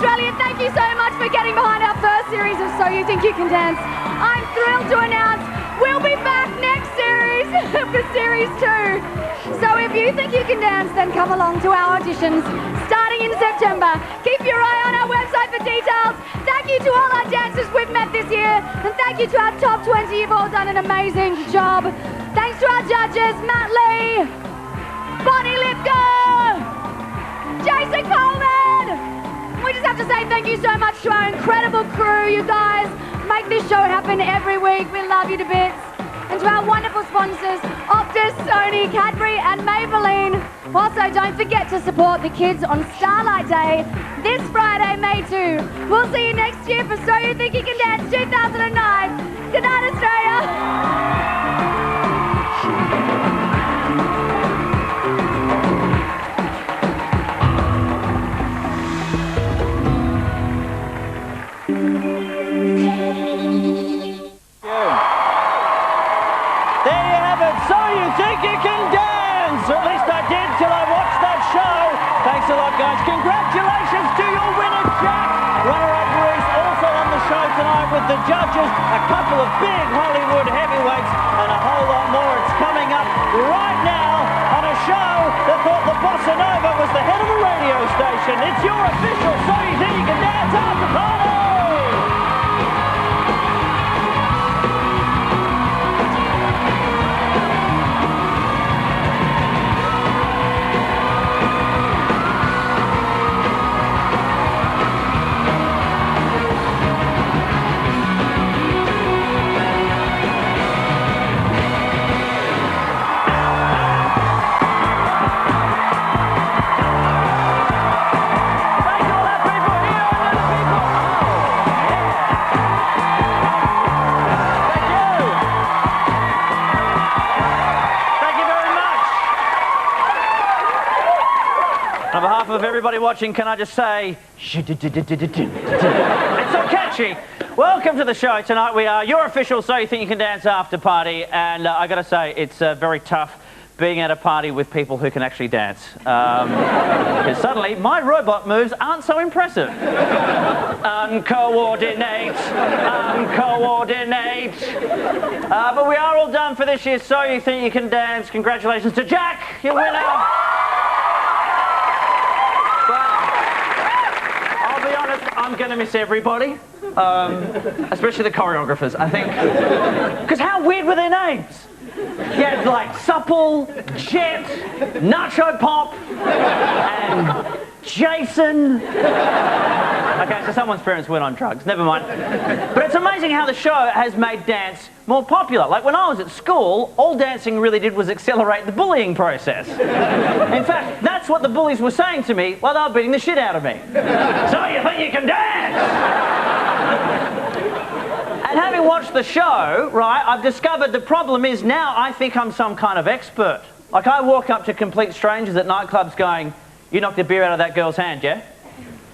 Australia, thank you so much for getting behind our first series of So You Think You Can Dance. I'm thrilled to announce we'll be back next series for Series 2. So if you think you can dance, then come along to our auditions starting in September. Keep your eye on our website for details. Thank you to all our dancers we've met this year, and thank you to our top 20. You've all done an amazing job. Thanks to our judges, Matt Lee, Bonnie Lipko, Jason Coleman. We just have to say thank you so much to our incredible crew. You guys make this show happen every week. We love you to bits. And to our wonderful sponsors, Optus, Sony, Cadbury and Maybelline. Also, don't forget to support the kids on Starlight Day this Friday, May 2. We'll see you next year for So You Think You Can Dance 2009. Good night, Australia. So You Think You Can Dance! Or at least I did till I watched that show. Thanks a lot, guys. Congratulations to your winner, Jack. Runner-up Reese, also on the show tonight with the judges. A couple of big Hollywood heavyweights and a whole lot more. It's coming up right now on a show that thought the Bossa Nova was the head of a radio station. It's your official So You Think You Can Dance after party! On behalf of everybody watching, can I just say, it's so catchy. Welcome to the show. Tonight we are your official So You Think You Can Dance after party, and I got to say, it's very tough being at a party with people who can actually dance. Because suddenly, my robot moves aren't so impressive. Uncoordinate. But we are all done for this year's So You Think You Can Dance. Congratulations to Jack, your winner. I'm going to miss everybody, especially the choreographers, I think. Because how weird were their names? You had like Supple, Jet, Nacho Pop, and Jason. Okay, so someone's parents went on drugs, never mind. But it's amazing how the show has made dance more popular. Like when I was at school, all dancing really did was accelerate the bullying process. In fact, that's what the bullies were saying to me while they were beating the shit out of me. So you think you can dance? And having watched the show, right, I've discovered the problem is now I think I'm some kind of expert. Like I walk up to complete strangers at nightclubs going, you knocked the beer out of that girl's hand, yeah?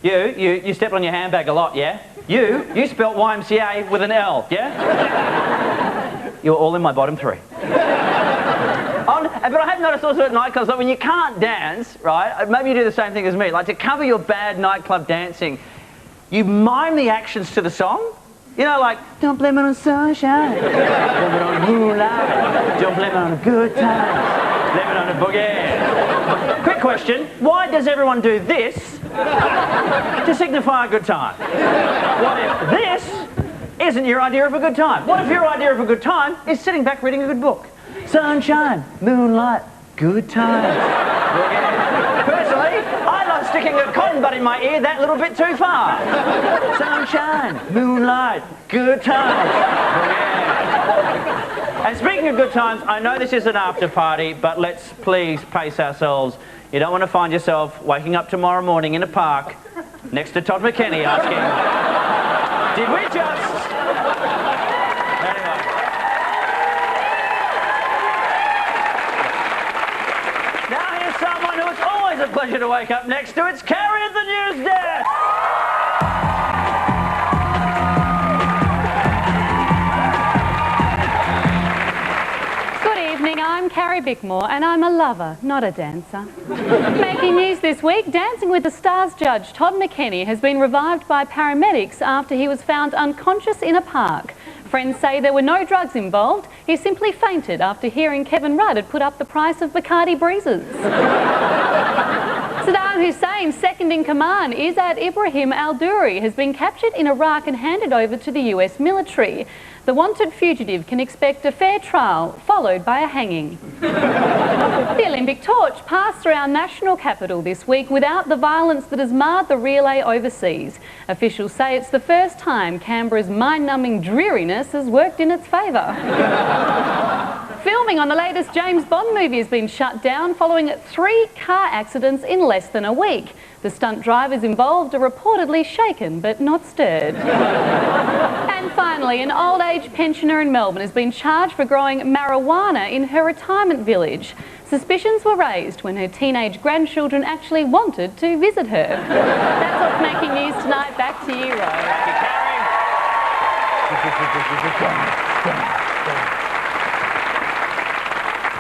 You stepped on your handbag a lot, yeah? You spelt YMCA with an L, yeah? You're all in my bottom three. But I have noticed also at nightclubs, like when you can't dance, right, maybe you do the same thing as me, like to cover your bad nightclub dancing, you mime the actions to the song. You know, like, don't blame it on sunshine, blame it on moonlight, don't blame it on a good time, blame it on a boogie. Quick question, why does everyone do this to signify a good time? What if this isn't your idea of a good time? What if your idea of a good time is sitting back reading a good book? Sunshine, moonlight, good times. Personally, I love sticking a cotton bud in my ear that little bit too far. Sunshine, moonlight, good times. And speaking of good times, I know this is an after party, but let's please pace ourselves. You don't want to find yourself waking up tomorrow morning in a park next to Todd McKenney asking, did we just... Anyway. Now here's someone who it's always a pleasure to wake up next to. It's Carrie at the news desk. Good evening, I'm Carrie Carrie Bickmore, and I'm a lover, not a dancer. Making news this week, Dancing with the Stars judge Todd McKenney has been revived by paramedics after he was found unconscious in a park. Friends say there were no drugs involved. He simply fainted after hearing Kevin Rudd had put up the price of Bacardi Breezes. Saddam Hussein's second in command, Izzat Ibrahim al-Duri, has been captured in Iraq and handed over to the US military. The wanted fugitive can expect a fair trial, followed by a hanging. The Olympic torch passed through our national capital this week without the violence that has marred the relay overseas. Officials say it's the first time Canberra's mind-numbing dreariness has worked in its favour. Filming on the latest James Bond movie has been shut down following 3 car accidents in less than a week. The stunt drivers involved are reportedly shaken but not stirred. And finally, an old age pensioner in Melbourne has been charged for growing marijuana in her retirement village. Suspicions were raised when her teenage grandchildren actually wanted to visit her. That's what's making news tonight. Back to you, Rove.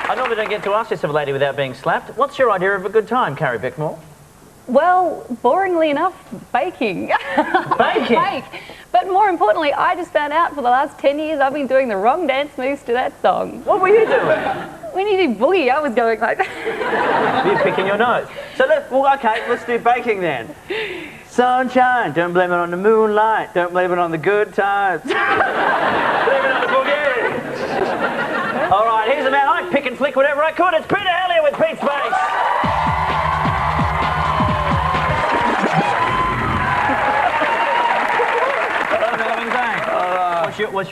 I normally don't get to ask this of a lady without being slapped. What's your idea of a good time, Carrie Bickmore? Well, boringly enough, baking. Baking? Bake. But more importantly, I just found out for the last 10 years I've been doing the wrong dance moves to that song. What were you doing? When you do boogie, I was going like that. You're picking your nose. So let's do baking then. Sunshine, don't blame it on the moonlight, don't blame it on the good times. Blame it on the boogie. All right, here's a man. I'd pick and flick whatever I could. It's Peter Hellier with Pete's Face. What's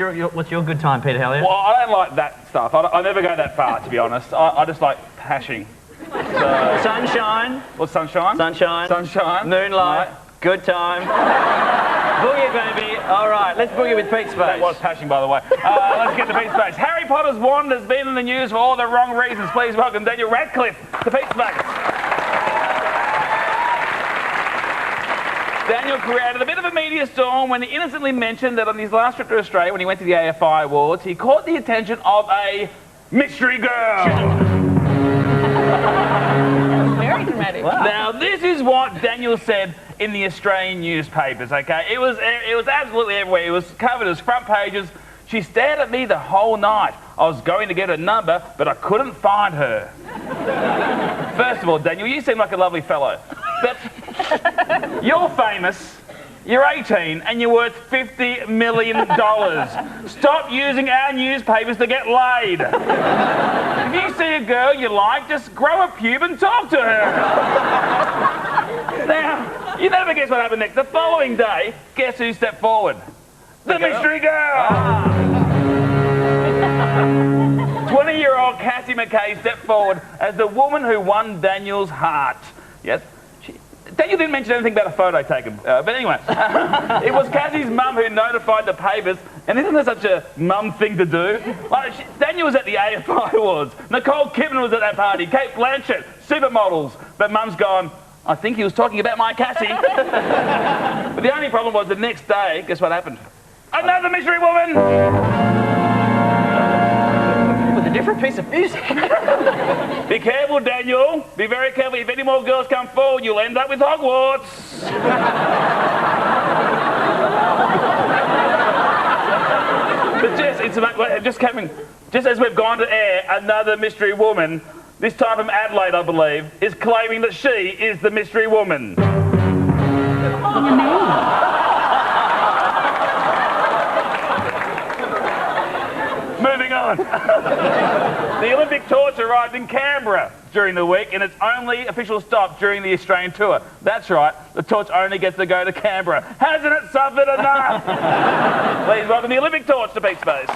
your good time, Peter Hellier? Well, I don't like that stuff. I never go that far, to be honest. I just like hashing. So, sunshine. What's sunshine? Sunshine. Sunshine. Moonlight. Right. Good time. Boogie, baby. All right, let's boogie with Pete's Face. That was hashing, by the way. Let's get to Pete's Face. Harry Potter's wand has been in the news for all the wrong reasons. Please welcome Daniel Radcliffe to Pete's Face. Daniel created a bit of a media storm when he innocently mentioned that on his last trip to Australia, when he went to the AFI Awards, he caught the attention of a mystery girl. Very dramatic. Wow. Now, this is what Daniel said in the Australian newspapers, okay? It was absolutely everywhere. It was covered as front pages. She stared at me the whole night. I was going to get her number, but I couldn't find her. First of all, Daniel, you seem like a lovely fellow, but you're famous, you're 18, and you're worth $50 million. Stop using our newspapers to get laid. If you see a girl you like, just grow a pube and talk to her. Now, you never guess what happened next. The following day, guess who stepped forward? The mystery girl! 20-year-old Cassie McKay stepped forward as the woman who won Daniel's heart. Yes? Daniel didn't mention anything about a photo taken, but anyway. It was Cassie's mum who notified the papers, and isn't that such a mum thing to do? Like, Daniel was at the AFI Awards, Nicole Kidman was at that party, Kate Blanchett, supermodels, but mum's gone, I think he was talking about my Cassie. But the only problem was the next day, guess what happened? Another mystery woman! With a different piece of music. Be careful, Daniel. Be very careful. If any more girls come forward, you'll end up with Hogwarts. But just as we've gone to air, another mystery woman, this time from Adelaide, I believe, is claiming that she is the mystery woman. Moving on. The Olympic torch arrived in Canberra during the week, and its only official stop during the Australian tour. That's right, the torch only gets to go to Canberra. Hasn't it suffered enough? Please welcome the Olympic torch to Pete's Face.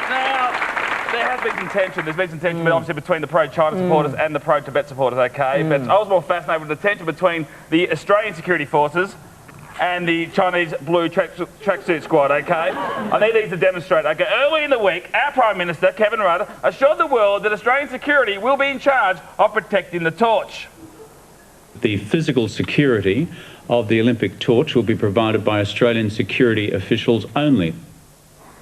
Now, there has been some tension. There's been some tension, but obviously between the pro-China supporters and the pro-Tibet supporters, okay? But I was more fascinated with the tension between the Australian security forces and the Chinese blue tracksuit squad, okay? I need these to demonstrate, okay? Early in the week, our Prime Minister, Kevin Rudd, assured the world that Australian security will be in charge of protecting the torch. The physical security of the Olympic torch will be provided by Australian security officials only.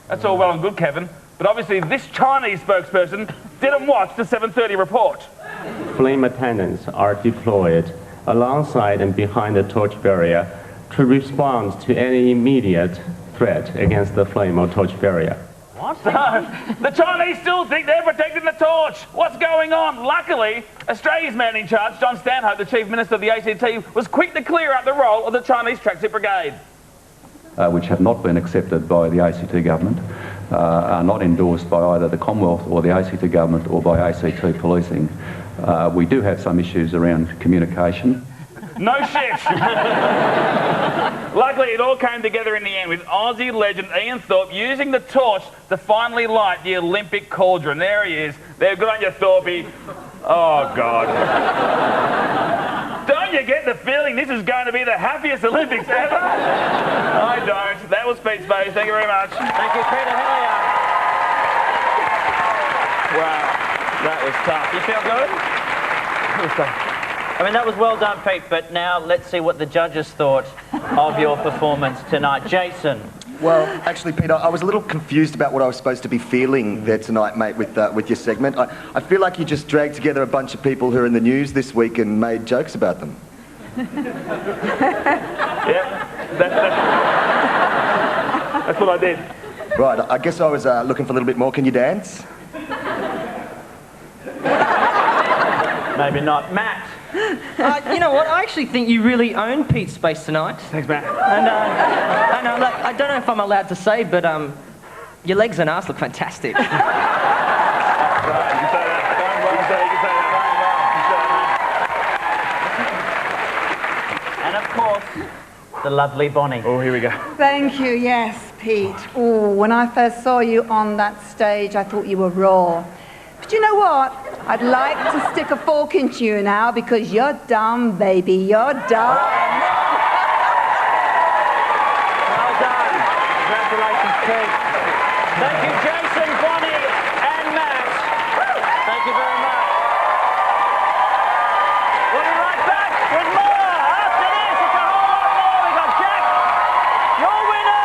That's all well and good, Kevin, but obviously this Chinese spokesperson didn't watch the 7:30 report. Flame attendants are deployed alongside and behind the torch barrier to respond to any immediate threat against the flame or torch barrier. What? The Chinese still think they're protecting the torch. What's going on? Luckily, Australia's man in charge, John Stanhope, the Chief Minister of the ACT, was quick to clear up the role of the Chinese tracksuit brigade. Which have not been accepted by the ACT government, are not endorsed by either the Commonwealth or the ACT government or by ACT policing. We do have some issues around communication. No shit! Luckily, it all came together in the end with Aussie legend Ian Thorpe using the torch to finally light the Olympic cauldron. There he is. There, good on you, Thorpey. Oh, God. Don't you get the feeling this is going to be the happiest Olympics ever? I don't. That was Pete Space. Thank you very much. Thank you, Peter Hillier. Wow, that was tough. You feel good? It was tough. I mean, that was well done, Pete, but now let's see what the judges thought of your performance tonight. Jason. Well, actually, Peter, I was a little confused about what I was supposed to be feeling there tonight, mate, with your segment. I feel like you just dragged together a bunch of people who are in the news this week and made jokes about them. Yeah, that's what I did. Right, I guess I was looking for a little bit more. Can you dance? Maybe not. Matt. You know what? I actually think you really own Pete's Space tonight. Thanks, Matt. And I know, like, I don't know if I'm allowed to say, but your legs and ass look fantastic. Right, you can say that. You can say that. And of course, the lovely Bonnie. Oh, here we go. Thank you, yes, Pete. Oh, when I first saw you on that stage, I thought you were raw. But you know what? I'd like to stick a fork into you now because you're dumb, baby. You're dumb. Well done. Congratulations, Pete. Thank you, Jason, Bonnie, and Matt. Thank you very much. We'll be right back with more after this. It's a whole lot more. We've got Jack, your winner,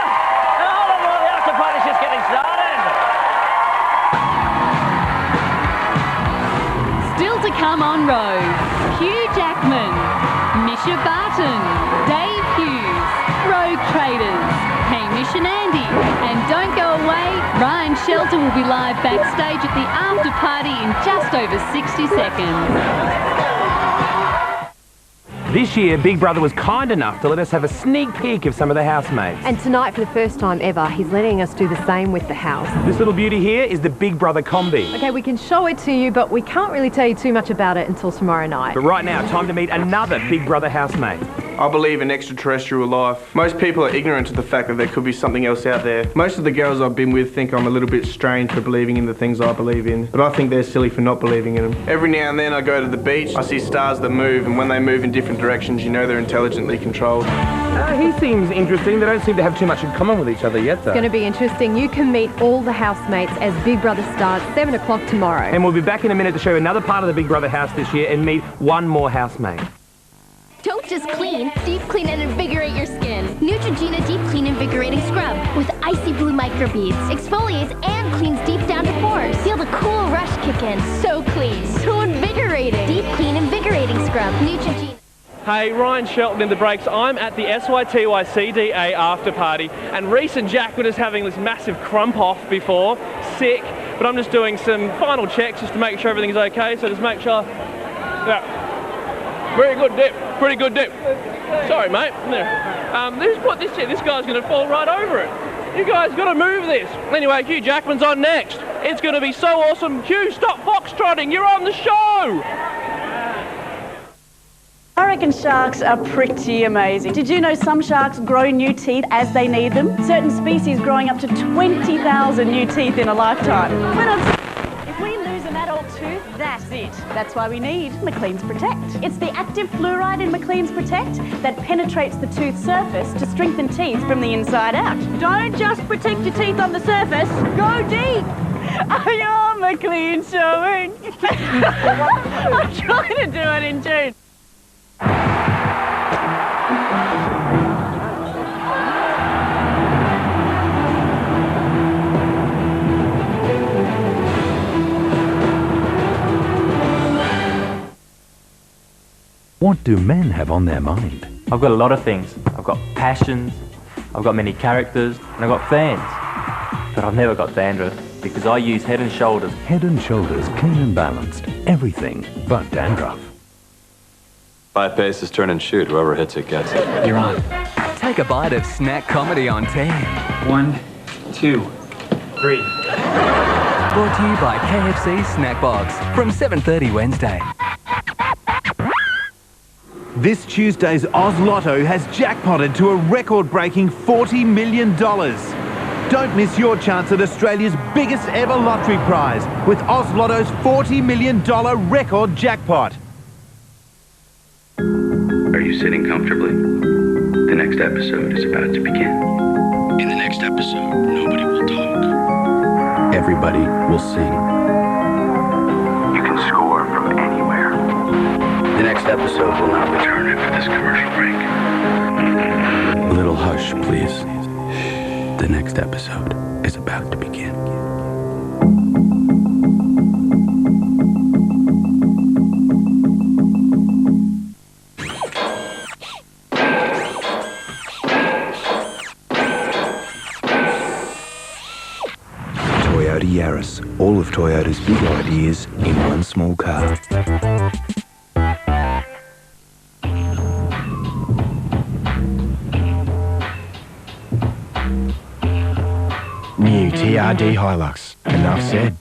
and a whole lot more. The after party's just getting started. Still to come on Rove, Hugh Jackman, Mischa Barton, Dave Hughes, Rogue Traders, Hamish and Andy. And don't go away, Ryan Shelton will be live backstage at the after party in just over 60 seconds. This year, Big Brother was kind enough to let us have a sneak peek of some of the housemates. And tonight, for the first time ever, he's letting us do the same with the house. This little beauty here is the Big Brother combi. Okay, we can show it to you, but we can't really tell you too much about it until tomorrow night. But right now, time to meet another Big Brother housemate. I believe in extraterrestrial life. Most people are ignorant to the fact that there could be something else out there. Most of the girls I've been with think I'm a little bit strange for believing in the things I believe in, but I think they're silly for not believing in them. Every now and then I go to the beach, I see stars that move, and when they move in different directions, you know they're intelligently controlled. He seems interesting. They don't seem to have too much in common with each other yet, though. It's going to be interesting. You can meet all the housemates as Big Brother starts 7 o'clock tomorrow. And we'll be back in a minute to show you another part of the Big Brother house this year and meet one more housemate. Don't just clean, deep clean and invigorate your skin. Neutrogena Deep Clean Invigorating Scrub with icy blue microbeads. Exfoliates and cleans deep down to pores. Feel the cool rush kick in. So clean, so invigorating. Deep Clean Invigorating Scrub. Neutrogena. Hey, Ryan Shelton in the breaks. I'm at the SYTYCDA after party, and Reese and Jack were just having this massive crump off before. Sick, but I'm just doing some final checks just to make sure everything's okay, so just make sure... Yeah. Very good dip, pretty good dip. Sorry, mate. This guy's going to fall right over it. You guys got to move this. Anyway, Hugh Jackman's on next. It's going to be so awesome. Hugh, stop foxtrotting. You're on the show. I reckon sharks are pretty amazing. Did you know some sharks grow new teeth as they need them? Certain species growing up to 20,000 new teeth in a lifetime. If we lose an adult tooth, that's it. That's why we need McLean's Protect. It's the active fluoride in McLean's Protect that penetrates the tooth surface to strengthen teeth from the inside out. Don't just protect your teeth on the surface, go deep. Are you on McLean showing? I'm trying to do it in tune. What do men have on their mind? I've got a lot of things. I've got passions, I've got many characters, and I've got fans. But I've never got dandruff because I use Head and Shoulders. Head and Shoulders, clean and balanced. Everything but dandruff. 5 paces, turn and shoot. Whoever hits it gets it. You're on. Take a bite of snack comedy on 10. 1, 2, 3. Brought to you by KFC Snack Box from 7:30 Wednesday. This Tuesday's Oz Lotto has jackpotted to a record-breaking $40 million. Don't miss your chance at Australia's biggest ever lottery prize with Oz Lotto's $40 million record jackpot. Are you sitting comfortably? The next episode is about to begin. In the next episode, nobody will talk. Everybody will sing. You can score from anywhere. The next episode will not return after this commercial break. A little hush, please. The next episode is about to begin. Toyota Yaris. All of Toyota's big ideas in one small car. New TRD Hilux. Enough said.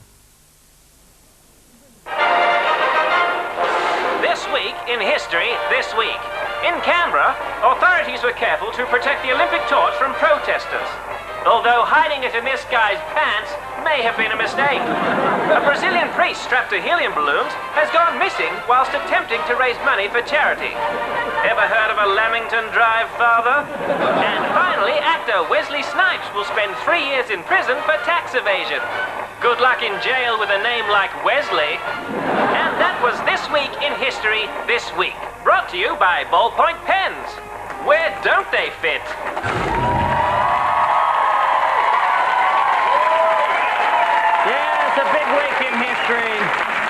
This week in history, this week. In Canberra, authorities were careful to protect the Olympic torch from protesters. Although hiding it in this guy's pants may have been a mistake. A Brazilian priest strapped to helium balloons has gone missing whilst attempting to raise money for charity. Ever heard of a Lamington Drive father? And finally, actor Wesley Snipes will spend 3 years in prison for tax evasion. Good luck in jail with a name like Wesley. And that was This Week in History This Week. Brought to you by Ballpoint Pens. Where don't they fit?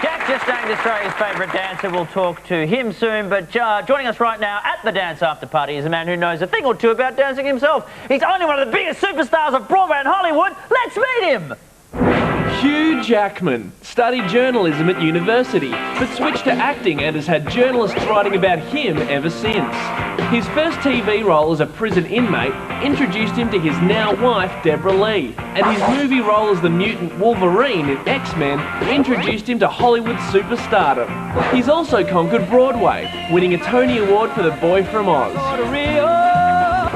Jack Chastain, Australia's favourite dancer. We'll talk to him soon, but joining us right now at the Dance After Party is a man who knows a thing or two about dancing himself. He's only one of the biggest superstars of Broadway and Hollywood. Let's meet him! Hugh Jackman studied journalism at university, but switched to acting and has had journalists writing about him ever since. His first TV role as a prison inmate introduced him to his now wife, Deborah Lee, and his movie role as the mutant Wolverine in X-Men introduced him to Hollywood superstardom. He's also conquered Broadway, winning a Tony Award for The Boy from Oz.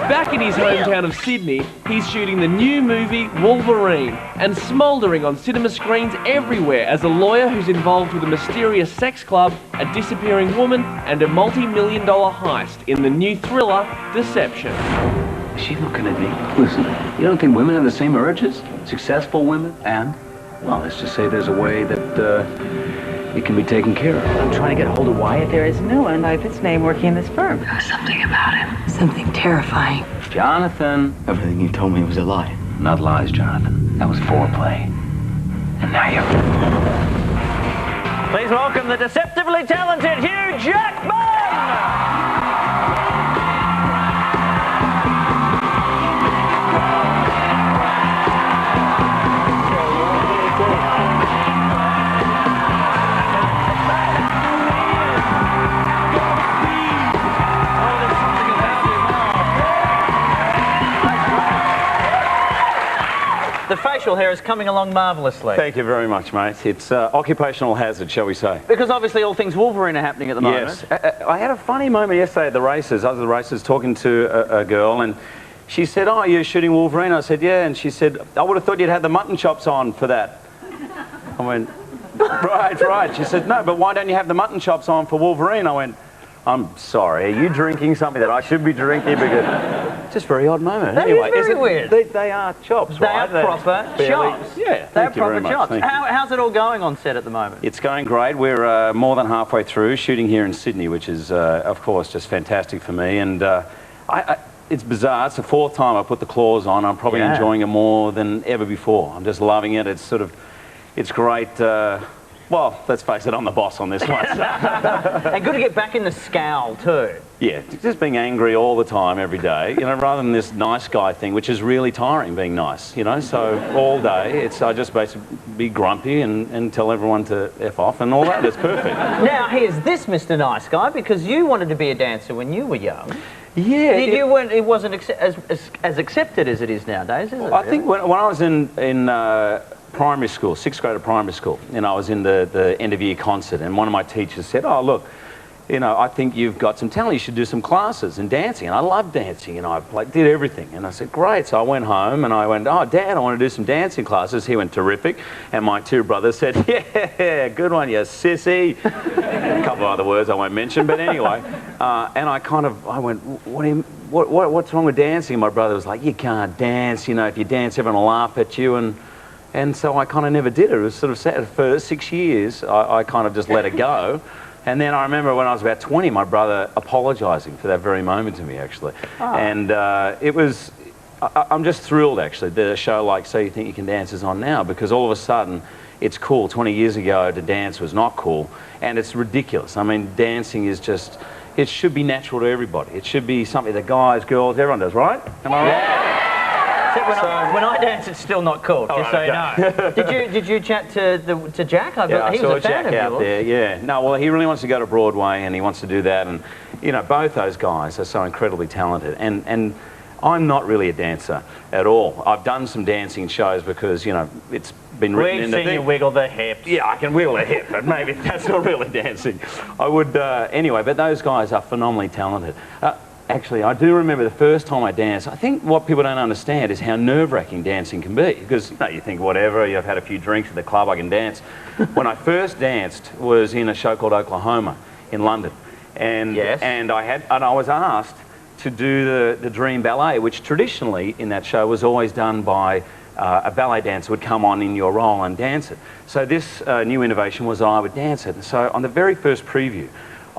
Back in his hometown of Sydney, he's shooting the new movie Wolverine and smouldering on cinema screens everywhere as a lawyer who's involved with a mysterious sex club, a disappearing woman, and a multi-million-dollar heist in the new thriller Deception. Is she looking at me? Listen, you don't think women have the same urges? Successful women? And? Well, let's just say there's a way that it can be taken care of. I'm trying to get a hold of Wyatt. There is no one by this name working in this firm. There was something about him. Something terrifying. Jonathan. Everything you told me was a lie. Not lies, Jonathan. That was foreplay. And now you're... Please welcome the deceptively talented Hugh Jackman! The facial hair is coming along marvellously. Thank you very much, mate. It's occupational hazard, shall we say. Because obviously all things Wolverine are happening at the moment. Yes. I had a funny moment yesterday at the races. I was at the races talking to a girl, and she said, "Oh, you're shooting Wolverine?" I said, "Yeah." And she said, "I would have thought you'd had the mutton chops on for that." I went, right. She said, "No, but why don't you have the mutton chops on for Wolverine?" I went, "I'm sorry, are you drinking something that I should be drinking?" Because just a very odd moment. That anyway, is very weird. They are chops, right? They are proper chops. Yeah, they are thank you very proper much. chops. How's it all going on set at the moment? It's going great. We're more than halfway through shooting here in Sydney, which is, of course, just fantastic for me. And it's bizarre. It's the 4th time I put the claws on. I'm probably enjoying it more than ever before. I'm just loving it. It's sort of, it's great. Well, let's face it, I'm the boss on this one. And good to get back in the scowl too. Yeah, just being angry all the time, every day, you know, rather than this nice guy thing, which is really tiring being nice, you know, so all day, I just basically be grumpy and tell everyone to F off and all that, it's perfect. Now, here's this Mr. Nice Guy, because you wanted to be a dancer when you were young. Yeah. It wasn't as accepted as it is nowadays, is it? I think when I was in primary school, 6th grade of primary school, and I was in the end of year concert, and one of my teachers said, oh, look, you know, I think you've got some talent, you should do some classes in dancing. And I love dancing, and I did everything. And I said, great. So I went home and I went, oh, Dad, I want to do some dancing classes. He went, terrific. And my two brothers said, yeah, good one, you sissy. A couple of other words I won't mention, but anyway. And I went, what's wrong with dancing? And my brother was like, you can't dance, you know, if you dance, everyone will laugh at you. And so I kind of never did it. It was sort of sad. For 6 years, I kind of just let it go. And then I remember when I was about 20, my brother apologising for that very moment to me, actually. Oh. And it was, I'm just thrilled, actually, that a show like So You Think You Can Dance is on now, because all of a sudden, it's cool. 20 years ago, to dance was not cool, and it's ridiculous. I mean, dancing is just, it should be natural to everybody. It should be something that guys, girls, everyone does, right? Am I right? When I dance, it's still not cool, just so you know. Did you chat to Jack? I saw Jack out there, yeah. No, well, he really wants to go to Broadway, and he wants to do that, and, you know, both those guys are so incredibly talented, and I'm not really a dancer at all. I've done some dancing shows because, you know, it's been written in the thing. We've seen you wiggle the hips. Yeah, I can wiggle a hip, but maybe that's not really dancing. I would, anyway, but those guys are phenomenally talented. Actually, I do remember the first time I danced. I think what people don't understand is how nerve-wracking dancing can be. Because, you know, you think, whatever, you've had a few drinks at the club, I can dance. When I first danced was in a show called Oklahoma in London. And, yes. and I was asked to do the Dream Ballet, which traditionally in that show was always done by a ballet dancer would come on in your role and dance it. So this new innovation was I would dance it. And so on the very first preview,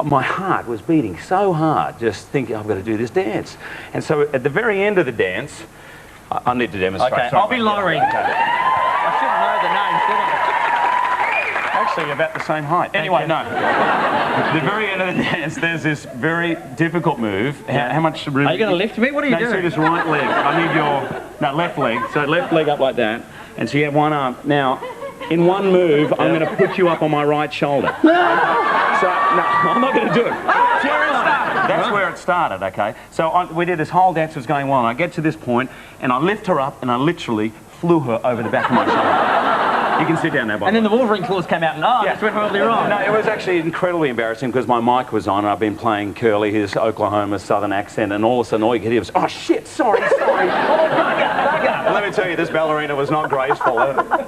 my heart was beating so hard, just thinking, I've got to do this dance. And so at the very end of the dance, I need to demonstrate. Okay, I'll be lowering. I shouldn't know the name, should I? Actually, about the same height. Anyway, no. At the very end of the dance, there's this very difficult move. How much room? Are you going to lift me? What are you doing? See this right leg. I need your left leg. So left leg up like that. And so you have one arm. Now, in one move, I'm going to put you up on my right shoulder. So, no, I'm not going to do it. That's where it started, okay? So we did this whole dance, was going well, and I get to this point, and I lift her up, and I literally flew her over the back of my shoulder. You can sit down now, by and then the Wolverine claws came out, and that's went horribly wrong. No, it was actually incredibly embarrassing, because my mic was on, and I've been playing Curly, his Oklahoma southern accent, and all of a sudden all you could hear was, oh shit, sorry. And let me tell you, this ballerina was not graceful.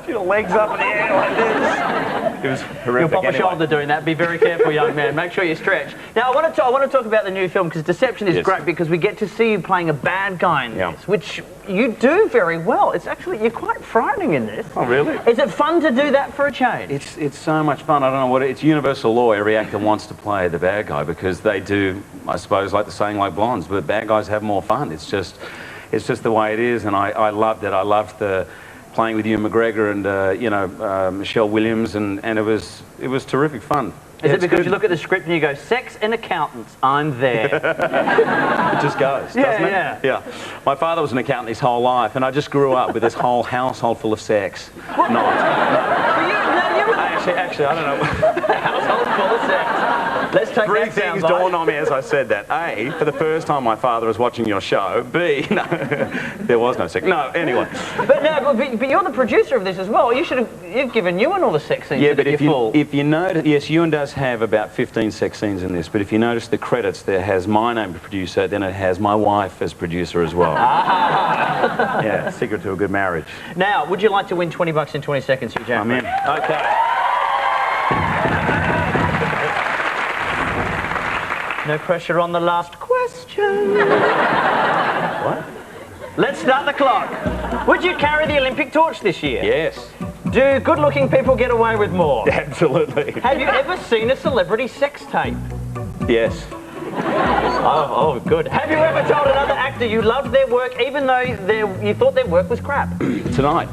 Your legs up in the air like this. It was horrific. You'll pop a shoulder doing that. Be very careful, young man. Make sure you stretch. Now, I want to talk about the new film, because Deception is great, because we get to see you playing a bad guy in this, which you do very well. It's actually, you're quite frightening in this. Oh, really? Is it fun to do that for a change? It's so much fun. I don't know what it's universal law. Every actor wants to play the bad guy, because they do, I suppose, like the saying, like blondes, but bad guys have more fun. It's just the way it is, and I loved it. I loved playing with Ewan McGregor and you know, Michelle Williams, and it was terrific fun. Is it because you look at the script and you go, sex and accountants, I'm there? It just goes, doesn't it? Yeah. My father was an accountant his whole life, and I just grew up with this whole household full of sex. Actually, I don't know. Household full of sex. Let's take Three things dawned on me as I said that. A, for the first time my father was watching your show. B, no, there was no sex. No, anyway. But you're the producer of this as well. You've given Ewan all the sex scenes. Yeah, but if you notice, yes, Ewan does have about 15 sex scenes in this, but if you notice the credits, there has my name as producer, then it has my wife as producer as well. Yeah, secret to a good marriage. Now, would you like to win $20 in 20 seconds, Hugh Jackman? I'm in. Okay. No pressure on the last question. What? Let's start the clock. Would you carry the Olympic torch this year? Yes. Do good-looking people get away with more? Absolutely. Have you ever seen a celebrity sex tape? Yes. Oh, good. Have you ever told another actor you loved their work even though you thought their work was crap? Tonight.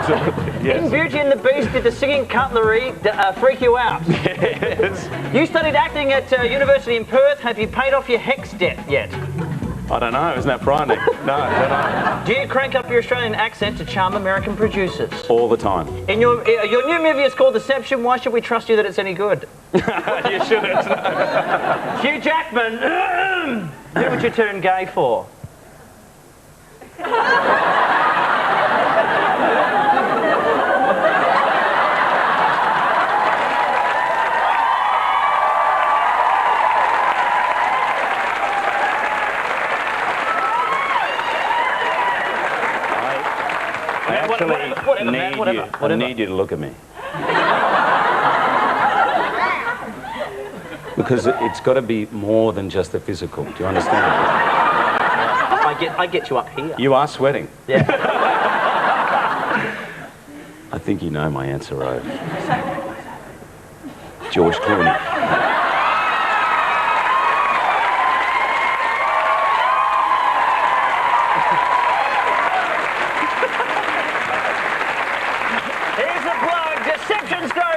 absolutely. Yes. In Beauty and the Beast, did the singing cutlery freak you out? Yes. You studied acting at university in Perth. Have you paid off your HEX debt yet? I don't know. Isn't that frightening? No, I don't know. Do you crank up your Australian accent to charm American producers? All the time. In your new movie is called Deception. Why should we trust you that it's any good? You shouldn't. Hugh Jackman, who would you turn gay for? I need you to look at me. Because it's got to be more than just the physical. Do you understand? I get you up here. You are sweating. Yeah. I think you know my answer, Rove. George Clooney.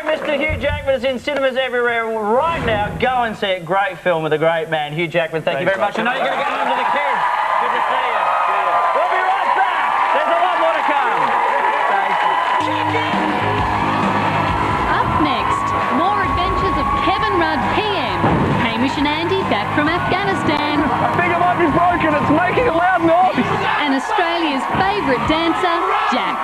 Mr. Hugh Jackman is in cinemas everywhere right now. Go and see it. Great film with a great man. Hugh Jackman, thank you very much. I know you're going to get home to the kids. Good to see you. We'll be right back. There's a lot more to come. Up next, more adventures of Kevin Rudd PM. Hamish and Andy back from Afghanistan. I think it might be broken. It's making a loud noise. And Australia's favourite dancer, Jack.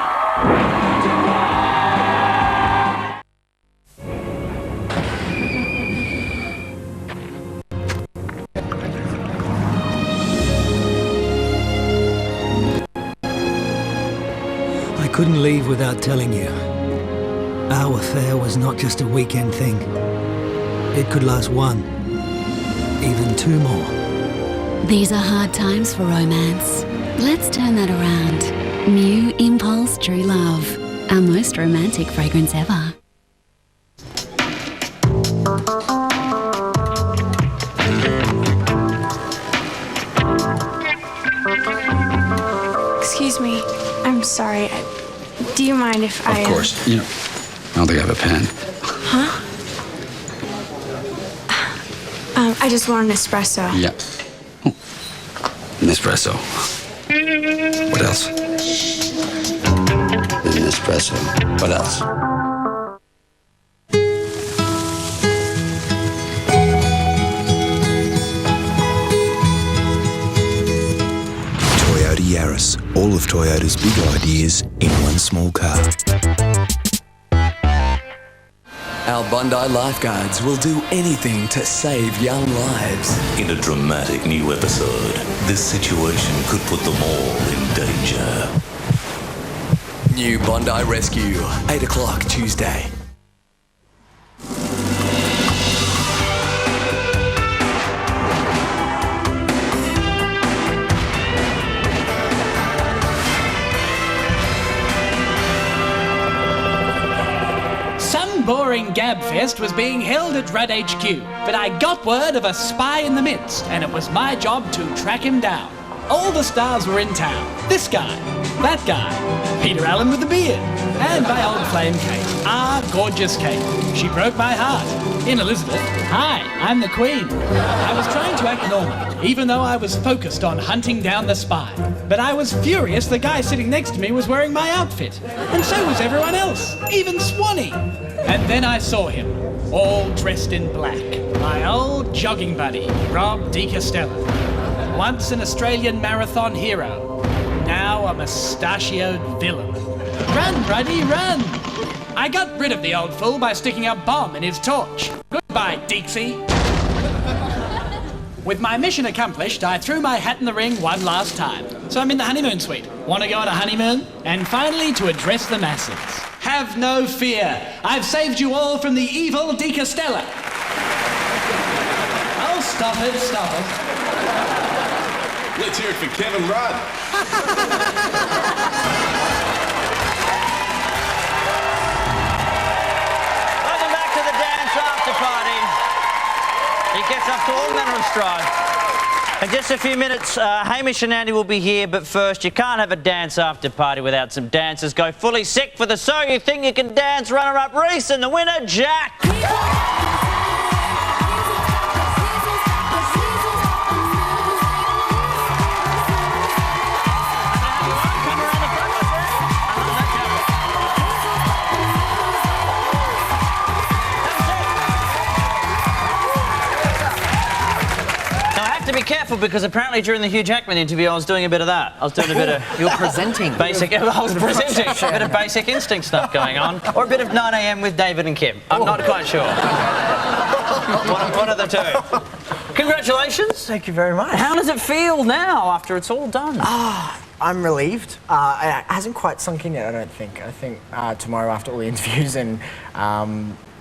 I couldn't leave without telling you. Our affair was not just a weekend thing. It could last one, even two more. These are hard times for romance. Let's turn that around. New Impulse True Love, our most romantic fragrance ever. Excuse me, I'm sorry. Do you mind if I... Of course. You know, I don't think I have a pen. Huh? I just want an espresso. Yeah. Oh. An espresso. What else? An espresso. What else? Toyota Yaris. All of Toyota's big ideas in one small car. Our Bondi lifeguards will do anything to save young lives. In a dramatic new episode, this situation could put them all in danger. New Bondi Rescue, 8 o'clock Tuesday. Boring gabfest was being held at Rad HQ, but I got word of a spy in the midst, and it was my job to track him down. All the stars were in town. This guy, that guy, Peter Allen with the beard, and my old flame Kate. Ah, gorgeous Kate. She broke my heart. In Elizabeth, hi, I'm the Queen. I was trying to act normal, even though I was focused on hunting down the spy. But I was furious the guy sitting next to me was wearing my outfit, and so was everyone else, even Swanee. And then I saw him, all dressed in black. My old jogging buddy, Rob D. Costello. Once an Australian marathon hero, now a mustachioed villain. Run, Ruddy, run! I got rid of the old fool by sticking a bomb in his torch. Goodbye, Deeksy. With my mission accomplished, I threw my hat in the ring one last time. So I'm in the honeymoon suite. Want to go on a honeymoon? And finally, to address the masses. Have no fear. I've saved you all from the evil Di Costello. Oh, stop it, stop it. Let's hear it for Kevin Rudd. Welcome back to the dance after party. He gets up to all manner of strife. In just a few minutes, Hamish and Andy will be here, but first, you can't have a dance after party without some dancers. Go fully sick for the So You Think You Can Dance runner-up Reese and the winner, Jack. To be careful, because apparently during the Hugh Jackman interview I was doing a bit of that. I was doing a bit of... You're presenting. Basic... I was presenting. A bit of Basic Instinct stuff going on. Or a bit of 9 a.m. with David and Kim. I'm not quite sure. One of the two. Congratulations. Thank you very much. How does it feel now after it's all done? I'm relieved. It hasn't quite sunk in yet, I don't think. I think tomorrow after all the interviews and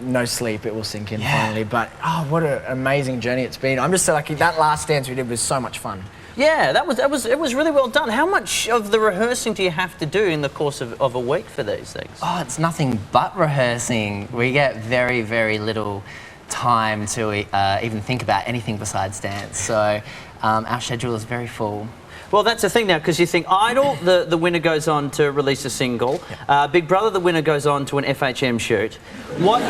no sleep, it will sink in finally. But what an amazing journey it's been. I'm just so lucky. That last dance we did was so much fun. Yeah, it was really well done. How much of the rehearsing do you have to do in the course of a week for these things? Oh, it's nothing but rehearsing. We get very, very little time to even think about anything besides dance. So our schedule is very full. Well, that's the thing now, because you think Idol, the winner goes on to release a single. Big Brother, the winner goes on to an FHM shoot. What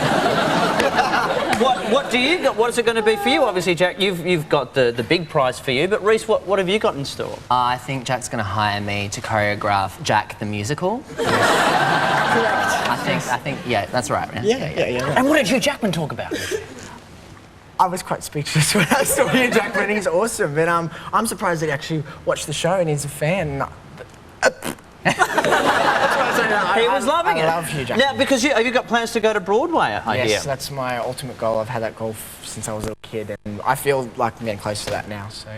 do you got? What is it going to be for you? Obviously, Jack, you've got the big prize for you. But Reese, what have you got in store? I think Jack's going to hire me to choreograph Jack the musical. Correct. I think, yeah, that's right. Yeah. And what did Hugh Jackman talk about? I was quite speechless when I saw Hugh Jackman. He's awesome, but I'm surprised that he actually watched the show and he's a fan. He was loving it. I love Hugh Jackman. Now, because have you got plans to go to Broadway, I hear? Yes, that's my ultimate goal. I've had that goal since I was a little kid, and I feel like I'm getting close to that now, so...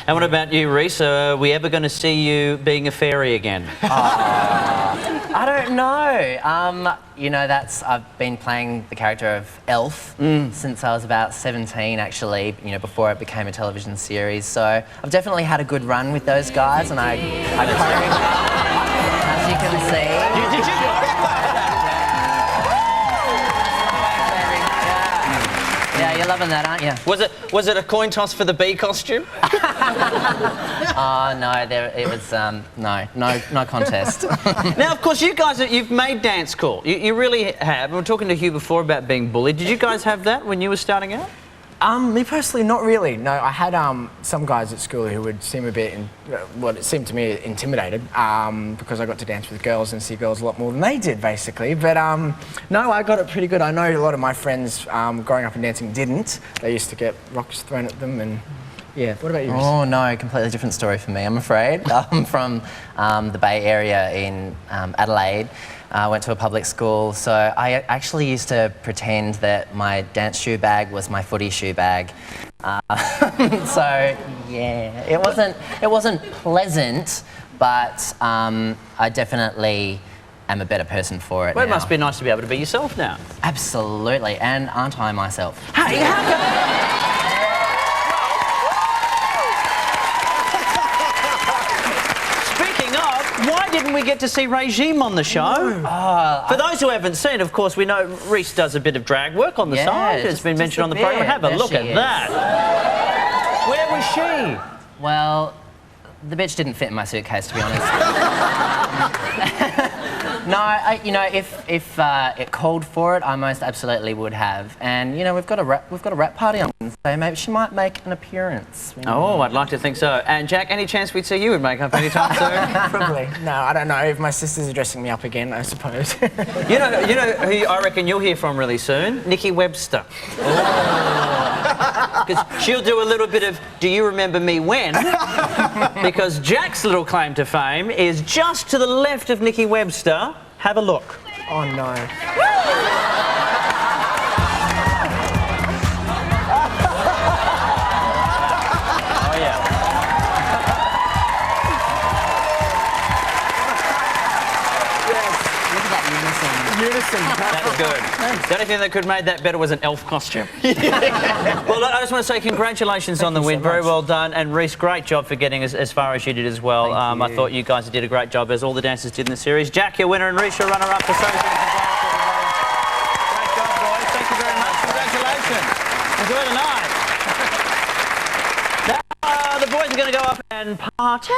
And what about you, Reese? Are we ever going to see you being a fairy again? I don't know. You know, I've been playing the character of Elf since I was about 17, actually, you know, before it became a television series. So I've definitely had a good run with those guys, and I as you can see... Did you Yeah, you're loving that, aren't you? Was it a coin toss for the bee costume? Oh, no, it was, no contest. Now, of course, you guys, you've made dance cool. You really have. We were talking to Hugh before about being bullied. Did you guys have that when you were starting out? Me personally, not really. No, I had some guys at school who would seem a bit, it seemed to me, intimidated because I got to dance with girls and see girls a lot more than they did, basically. But no, I got it pretty good. I know a lot of my friends growing up and dancing didn't. They used to get rocks thrown at them and... Yeah, what about you? Oh, no, completely different story for me, I'm afraid. I'm from the Bay Area in Adelaide. I went to a public school, so I actually used to pretend that my dance shoe bag was my footy shoe bag. So, yeah, it wasn't pleasant, but I definitely am a better person for it Well, now. it must be nice to be able to be yourself now. Absolutely, and aren't I myself? Hey, how come... Why didn't we get to see Regime on the show? For those who haven't seen, of course, we know Reese does a bit of drag work on the side. It's been mentioned on the programme. Have a look at that. Where was she? Well, the bitch didn't fit in my suitcase, to be honest. No, you know, if it called for it, I most absolutely would have. And you know, we've got a rap party on Wednesday. Maybe she might make an appearance. Oh, I'd like to think so. And Jack, any chance we'd see you in makeup anytime soon? Probably. No, I don't know. If my sisters are dressing me up again, I suppose. You know who I reckon you'll hear from really soon? Nikki Webster. Because she'll do a little bit of "Do you remember me when?" Because Jack's little claim to fame is just to the left of Nikki Webster. Have a look. Oh no. Oh yeah. Unison. That's good. The only thing that could have made that better was an elf costume. Well, look, I just want to say congratulations on the win. Very well done. And Reese, great job for getting as far as you did as well. I thought you guys did a great job, as all the dancers did in the series. Jack, your winner, and Reese, your runner-up for So You Think You Can Dance. Great job, boys. Thank you very much. Congratulations. Enjoy the night. Now, party.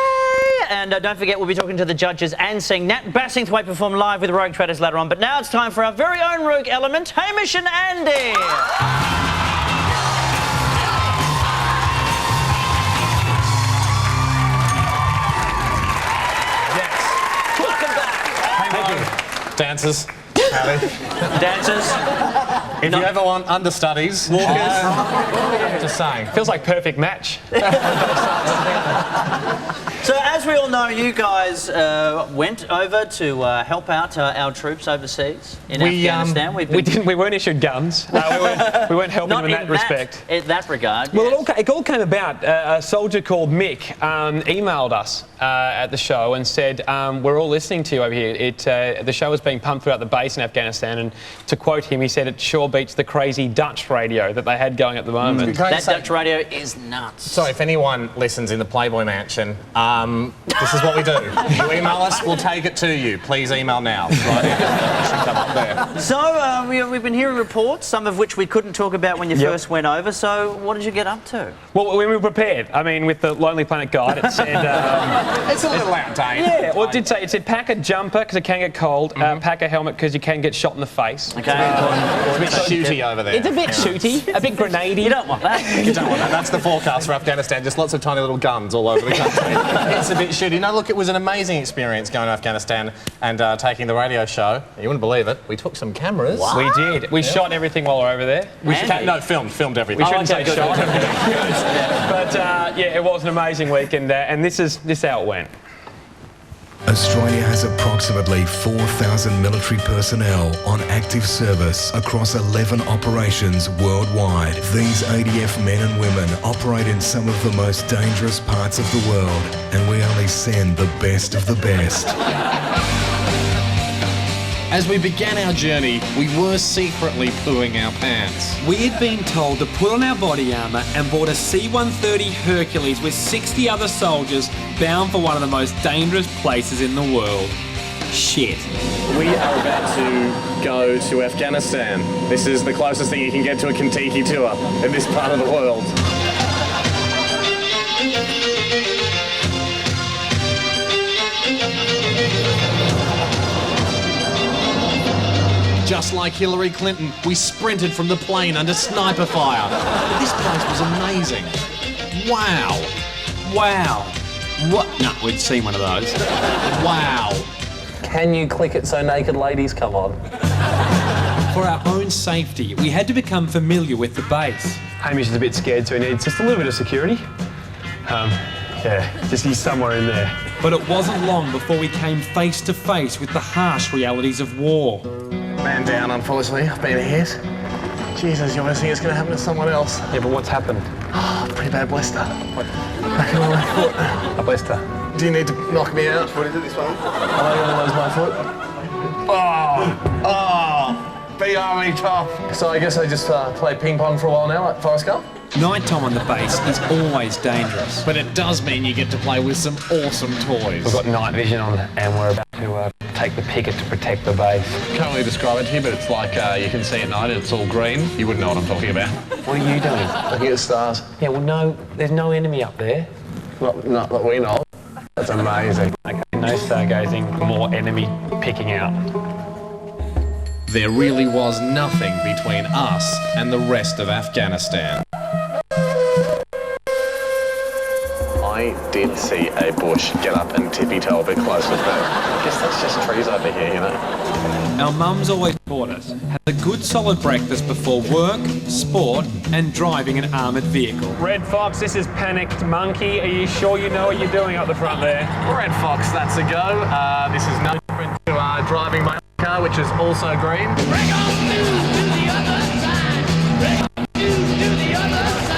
And don't forget, we'll be talking to the judges and seeing Nat Bassingthwaite perform live with Rogue Traders later on. But now it's time for our very own Rogue element, Hamish and Andy. Dancers. Howdy. Dancers. If you ever want understudies, walkers. Just saying. Feels like perfect match. So, as we all know, you guys went over to help out our troops overseas in Afghanistan. We weren't issued guns. We weren't helping them in that respect. In that regard. Well, it all came about. A soldier called Mick emailed us at the show and said, "We're all listening to you over here. The show is being pumped throughout the base in Afghanistan." And to quote him, he said, "It sure beats the crazy Dutch radio that they had going at the moment." That Dutch radio is nuts. So, if anyone listens in the Playboy Mansion, this is what we do. You email us, we'll take it to you. Please email now. Right here. It should come up there. So, we've been hearing reports, some of which we couldn't talk about when you first went over. So, what did you get up to? Well, we were prepared. I mean, with the Lonely Planet guide, it said... it's a little outdated. Yeah, well, it said pack a jumper because it can get cold, pack a helmet because you can get shot in the face. Okay. It's a bit shooty over there. It's a bit shooty, a bit grenadey. You don't want that. You don't want that. That's the forecast for Afghanistan. Just lots of tiny little guns all over the country. It's a bit shooty. No, look, it was an amazing experience going to Afghanistan and taking the radio show. You wouldn't believe it. We took some cameras. What? We did. We shot everything while we were over there. Filmed everything. We shouldn't say shot. But yeah, it was an amazing week, and this is how it went. Australia has approximately 4,000 military personnel on active service across 11 operations worldwide. These ADF men and women operate in some of the most dangerous parts of the world, and we only send the best of the best. As we began our journey, we were secretly pooing our pants. We had been told to put on our body armour and board a C-130 Hercules with 60 other soldiers bound for one of the most dangerous places in the world. Shit. We are about to go to Afghanistan. This is the closest thing you can get to a Kentucky tour in this part of the world. Just like Hillary Clinton, we sprinted from the plane under sniper fire. This place was amazing. Wow. Wow. What? No, we'd seen one of those. Wow. Can you click it so naked ladies come on? For our own safety, we had to become familiar with the base. Hamish is a bit scared, so he needs just a little bit of security. Yeah, just he's somewhere in there. But it wasn't long before we came face to face with the harsh realities of war. Man down, unfortunately. I've been hit. Jesus, you almost think it's going to happen to someone else. Yeah, but what's happened? Oh, pretty bad blister. What? Back in my left foot. A blister? Do you need to knock me out? What is it, this one? Am I going to lose my foot? Oh, be army tough. So I guess I just play ping pong for a while now at Forest Gump? Nighttime on the base is always dangerous. But it does mean you get to play with some awesome toys. We've got night vision on and we're about to take the picket to protect the base. Can't really describe it to you, but it's like you can see at night and it's all green. You wouldn't know what I'm talking about. What are you doing? Looking at the stars. Yeah, well, no, there's no enemy up there. Not that we know. That's amazing. Okay, no stargazing, more enemy picking out. There really was nothing between us and the rest of Afghanistan. I did see a bush get up and tippy-toe a bit closer, but I guess that's just trees over here, you know. Our mums always taught us, have a good solid breakfast before work, sport and driving an armoured vehicle. Red Fox, this is Panicked Monkey. Are you sure you know what you're doing up the front there? Red Fox, that's a go. This is no different to driving my car, which is also green. Bring on news to the other side. Bring on news to the other side.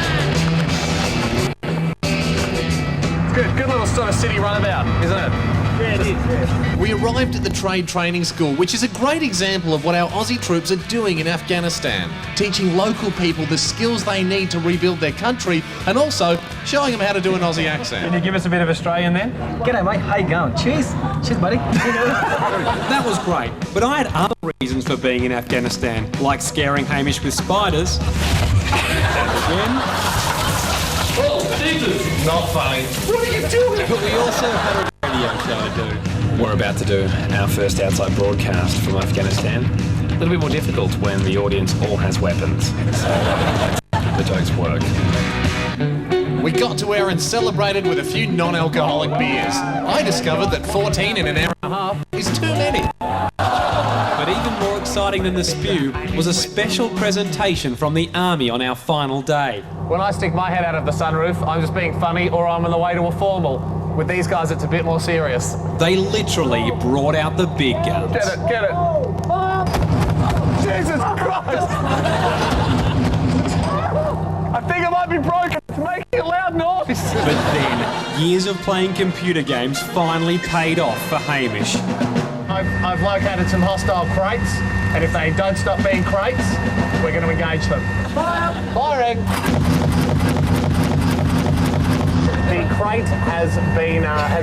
Good little sort of city runabout, isn't it? Yeah, it is, yeah. We arrived at the Trade Training School, which is a great example of what our Aussie troops are doing in Afghanistan, teaching local people the skills they need to rebuild their country and also showing them how to do an Aussie accent. Can you give us a bit of Australian then? G'day, mate. How you going? Cheers. Cheers, buddy. That was great, but I had other reasons for being in Afghanistan, like scaring Hamish with spiders. Again. Oh, Jesus! Not funny. What are you doing? But we also had a radio show to do. We're about to do our first outside broadcast from Afghanistan. A little bit more difficult when the audience all has weapons. So the jokes work. We got to air and celebrated with a few non-alcoholic beers. I discovered that 14 in an hour and a half is too many. But even more exciting than the spew was a special presentation from the Army on our final day. When I stick my head out of the sunroof, I'm just being funny or I'm on the way to a formal. With these guys, it's a bit more serious. They literally brought out the big guns. Get it, get it. Jesus Christ! I think it might be broken. It's making a loud noise. But then, years of playing computer games finally paid off for Hamish. I've located some hostile crates, and if they don't stop being crates, we're going to engage them. Fire! Firing! The crate has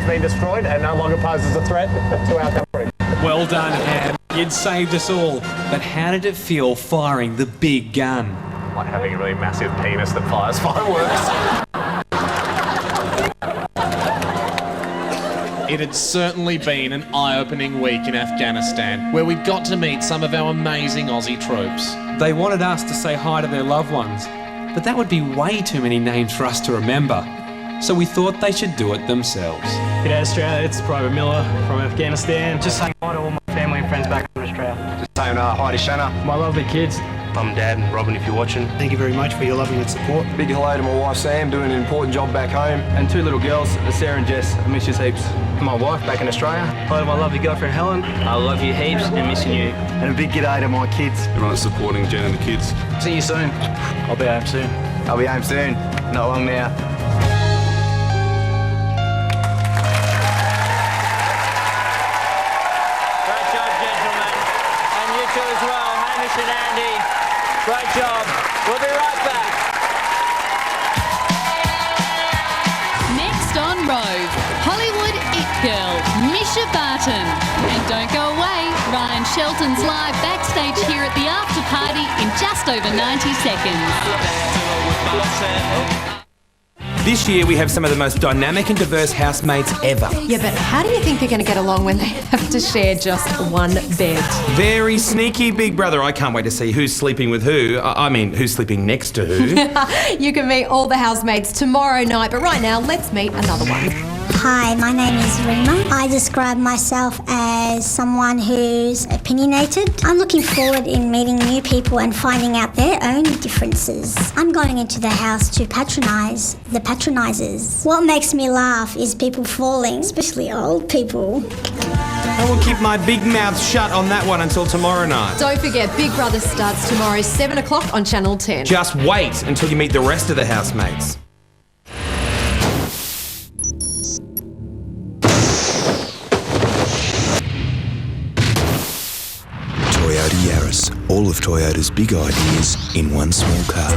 been destroyed and no longer poses a threat to our country. Well done, Ham. You'd saved us all. But how did it feel firing the big gun? Like having a really massive penis that fires fireworks. It had certainly been an eye-opening week in Afghanistan, where we'd got to meet some of our amazing Aussie troops. They wanted us to say hi to their loved ones, but that would be way too many names for us to remember. So we thought they should do it themselves. G'day Australia, it's Private Miller from Afghanistan. Just saying hi to all my family and friends back in Australia. Just saying hi to Shanna. My lovely kids. Mum and Dad and Robin, if you're watching. Thank you very much for your loving and support. Big hello to my wife Sam, doing an important job back home. And two little girls, Sarah and Jess. I miss you heaps. My wife back in Australia. Hi to my lovely girlfriend Helen. I love you heaps and missing you. And a big g'day to my kids. Everyone's supporting Jen and the kids. See you soon. I'll be home soon. I'll be home soon. Not long now. Great job, gentlemen. And you two as well, Hamish and Andy. Great job. We'll be right back. Next on Rove, Hollywood It Girl, Mischa Barton. And don't go away, Ryan Shelton's live backstage here at the after party in just over 90 seconds. This year we have some of the most dynamic and diverse housemates ever. Yeah, but how do you think they're going to get along when they have to share just one bed? Very sneaky, Big Brother. I can't wait to see who's sleeping with who. I mean, who's sleeping next to who. You can meet all the housemates tomorrow night, but right now, let's meet another one. Hi, my name is Rima. I describe myself as someone who's opinionated. I'm looking forward in meeting new people and finding out their own differences. I'm going into the house to patronise the patronisers. What makes me laugh is people falling, especially old people. I will keep my big mouth shut on that one until tomorrow night. Don't forget, Big Brother starts tomorrow, 7 o'clock on Channel 10. Just wait until you meet the rest of the housemates. Toyota Yaris. All of Toyota's big ideas in one small car.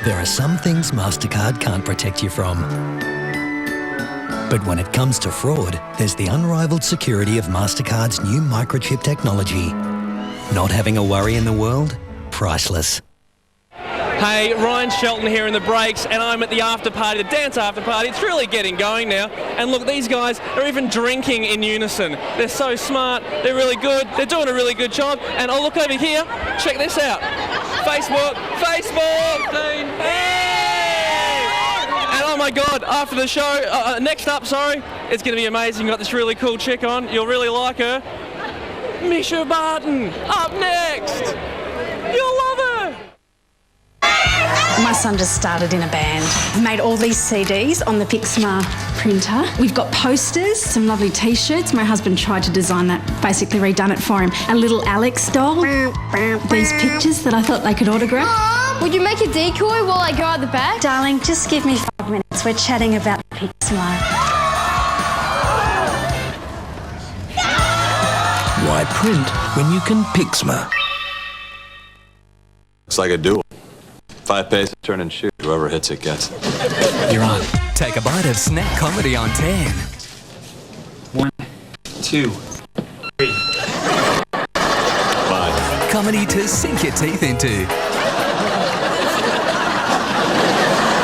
There are some things MasterCard can't protect you from. But when it comes to fraud, there's the unrivaled security of MasterCard's new microchip technology. Not having a worry in the world? Priceless. Hey, Ryan Shelton here in the breaks, and I'm at the after party, the dance after party. It's really getting going now. And look, these guys are even drinking in unison. They're so smart, they're really good, they're doing a really good job. And I'll look over here, check this out. Facebook! Hey! And oh my God, after the show, next up, it's going to be amazing. We've got this really cool chick on. You'll really like her. Mischa Barton, up next. You'll love her. My son just started in a band. I've made all these CDs on the Pixma printer. We've got posters, some lovely T-shirts. My husband tried to design that, basically redone it for him. A little Alex doll. These pictures that I thought they could autograph. Would you make a decoy while I go out the back? Darling, just give me 5 minutes. We're chatting about Pixma. Why print when you can Pixma? Looks like a duel. 5 paces, turn and shoot. Whoever hits it gets it. You're on. Take a bite of snack comedy on 10. 1, 2, 3. 5. Comedy to sink your teeth into.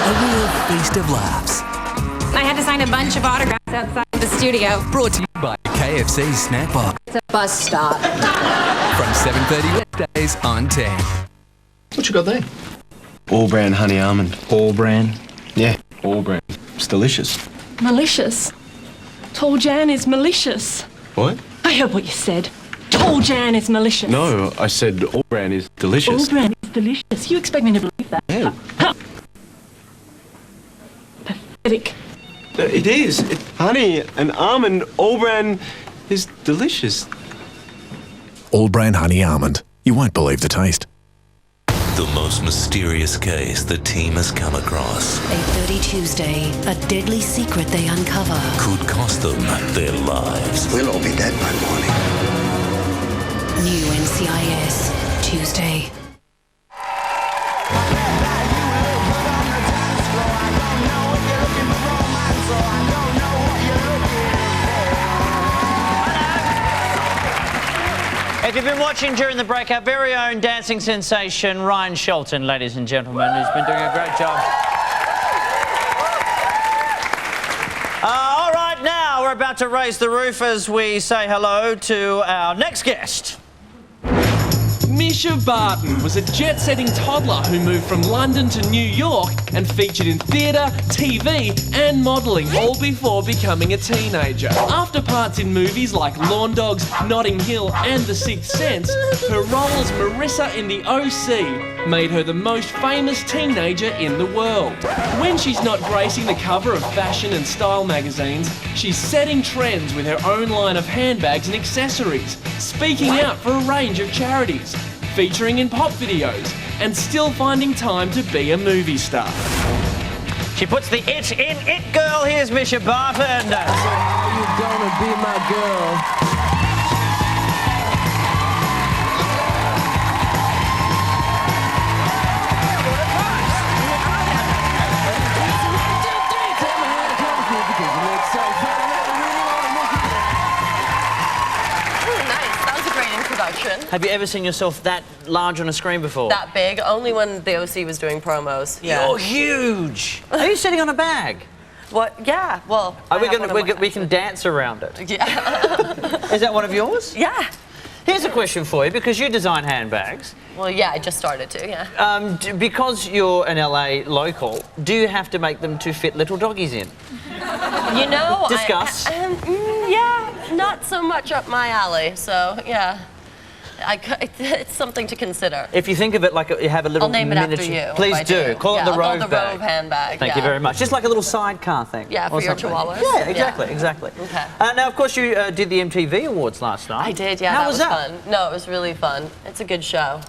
A real feast of laughs. I had to sign a bunch of autographs outside the studio. Brought to you by KFC Snack Box. It's a bus stop. From 7:30 weekdays on 10. What you got there? All brand honey almond. All brand. Yeah, all brand. It's delicious. Malicious. Tall Jan is malicious. What? I heard what you said. Tall Jan is malicious. No, I said all brand is delicious. All brand is delicious. You expect me to believe that? Yeah. Pathetic. It is. Honey and almond, all brand is delicious. All brand honey almond. You won't believe the taste. The most mysterious case the team has come across. 8:30 Tuesday, a deadly secret they uncover Could cost them their lives. We'll all be dead by morning. New NCIS, Tuesday. If you've been watching during the break, our very own dancing sensation, Ryan Shelton, ladies and gentlemen, who's been doing a great job. All right, now we're about to raise the roof as we say hello to our next guest. Mischa Barton was a jet-setting toddler who moved from London to New York and featured in theatre, TV and modelling, all before becoming a teenager. After parts in movies like Lawn Dogs, Notting Hill and The Sixth Sense, her role as Marissa in The OC made her the most famous teenager in the world. When she's not gracing the cover of fashion and style magazines, she's setting trends with her own line of handbags and accessories, speaking out for a range of charities, featuring in pop videos, and still finding time to be a movie star. She puts the it in It Girl. Here's Mischa Barton. So are you gonna be my girl? Have you ever seen yourself that large on a screen before? That big? Only when the OC was doing promos. Yeah. You're huge. Are you sitting on a bag? What? Yeah. Well, we can dance around it. Yeah. Is that one of yours? Yeah. Here's a question for you, because you design handbags. Well, yeah, I just started to, yeah. Because you're an LA local, do you have to make them to fit little doggies in? You know, Discuss. Yeah, not so much up my alley, so yeah. It's something to consider. If you think of it like you have a little I'll name miniature... it after you. Please do. Call it the Rove bag. bag. Handbag. Thank you very much. Just like a little sidecar thing. Yeah, for your chihuahuas. Yeah, exactly. Okay. Now, of course, you did the MTV Awards last night. I did, yeah. How was that? Fun. No, it was really fun. It's a good show.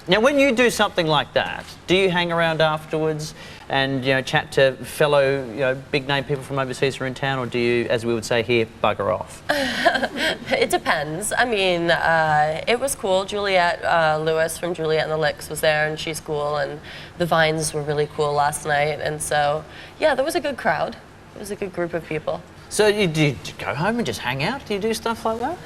Now, when you do something like that, do you hang around afterwards and chat to fellow big name people from overseas who are in town, or do you, as we would say here, bugger off? It depends. I mean, it was cool. Juliette Lewis from Juliette and the Licks was there, and she's cool, and the Vines were really cool last night, and so yeah, there was a good crowd. It was a good group of people. So do you go home and just hang out? Do you do stuff like that?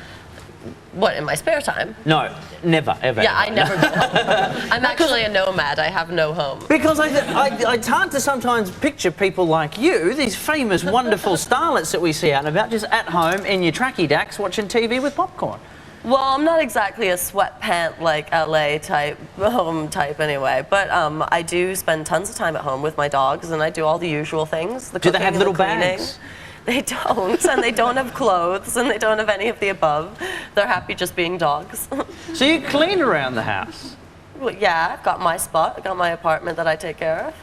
What, in my spare time? No, never, ever. Yeah, I never go home. I'm actually a nomad. I have no home. Because it's hard to sometimes picture people like you, these famous, wonderful starlets that we see out and about, just at home in your tracky dacks watching TV with popcorn. Well, I'm not exactly a sweatpant, like LA type, home type anyway, but I do spend tons of time at home with my dogs, and I do all the usual things. The do they cooking have and little the cleaning. bags? They don't, and they don't have clothes, and they don't have any of the above. They're happy just being dogs. So you clean around the house? Well, yeah, I've got my spot. I've got my apartment that I take care of.